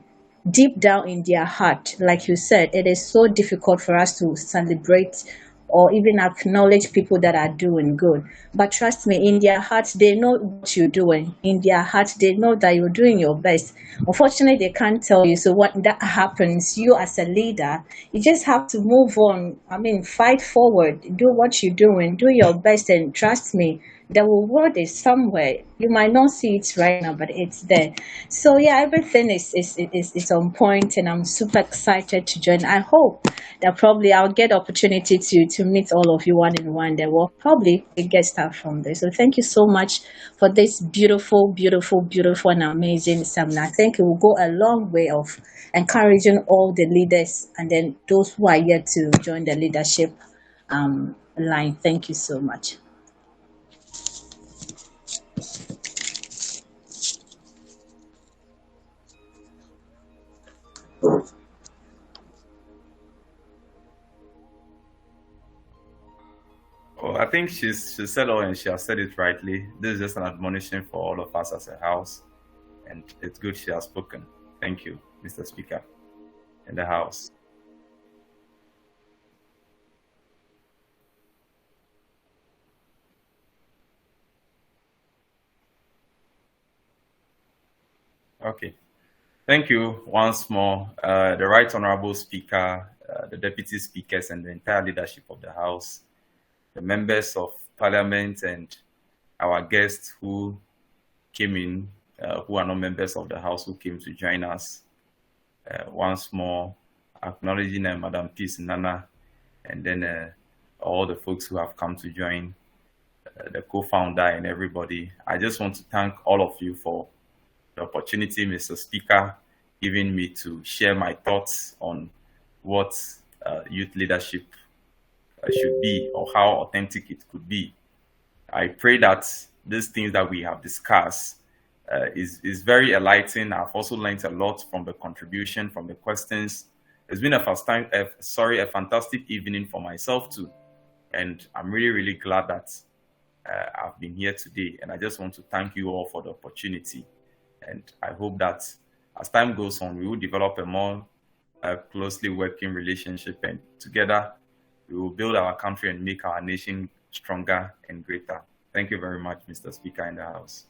deep down in their heart, like you said, it is so difficult for us to celebrate or even acknowledge people that are doing good. But trust me, in their hearts, they know what you're doing. In their hearts, they know that you're doing your best. Unfortunately, they can't tell you. So when that happens, you as a leader, you just have to move on. I mean, fight forward, do what you're doing, do your best, and trust me, the reward is somewhere. You might not see it right now, but it's there. So yeah, everything is on point, and I'm super excited to join. I hope that probably I'll get opportunity to meet all of you one in one. There will probably get stuff from there. So thank you so much for this beautiful, beautiful, beautiful, and amazing seminar. I think it will go a long way of encouraging all the leaders and then those who are yet to join the leadership line. Thank you so much. Oh, I think she said all and she has said it rightly. This is just an admonition for all of us as a house, and it's good she has spoken. Thank you, Mr. Speaker, in the house. Okay. Thank you once more, the Right Honorable Speaker, the Deputy Speakers, and the entire leadership of the House, the members of Parliament, and our guests who came in, who are not members of the House, who came to join us. Once more, acknowledging Madam Peace Nana, and then all the folks who have come to join, the co-founder and everybody. I just want to thank all of you for the opportunity, Mr. Speaker, giving me to share my thoughts on what youth leadership should be or how authentic it could be. I pray that these things that we have discussed is very enlightening. I've also learned a lot from the contribution, from the questions. It's been a fantastic evening for myself too. And I'm really, really glad that I've been here today. And I just want to thank you all for the opportunity. And I hope that as time goes on, we will develop a more closely working relationship, and together we will build our country and make our nation stronger and greater. Thank you very much, Mr. Speaker in the House.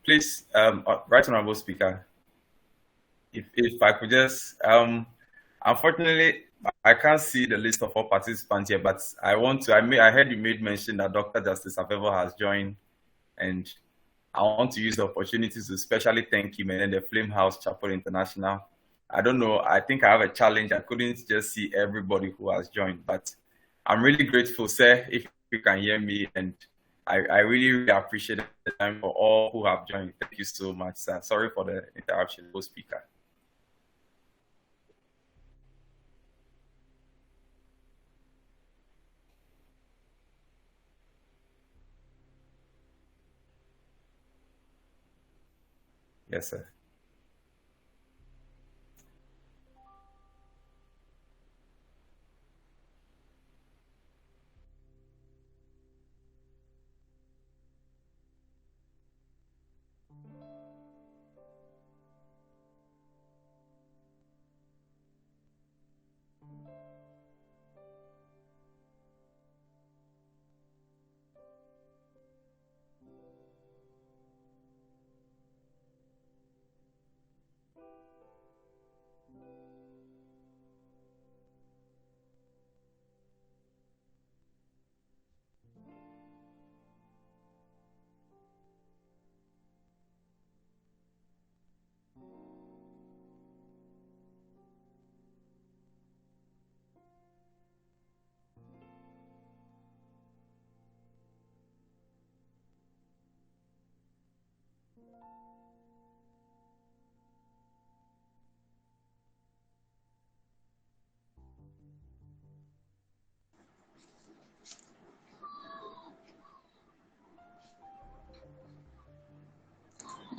Please, Right Honorable Speaker, if I could just, unfortunately, I can't see the list of all participants here, but I heard you made mention that Dr. Justice Avevo has joined, and I want to use the opportunity to especially thank him and then the Flame House Chapel International. I don't know, I think I have a challenge. I couldn't just see everybody who has joined, but I'm really grateful, sir, if you can hear me, and I really appreciate the time for all who have joined. Thank you so much, sir. Sorry for the interruption, speaker. Yes, sir.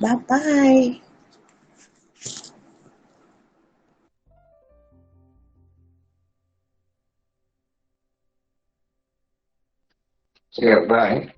Bye-bye. Yeah, bye.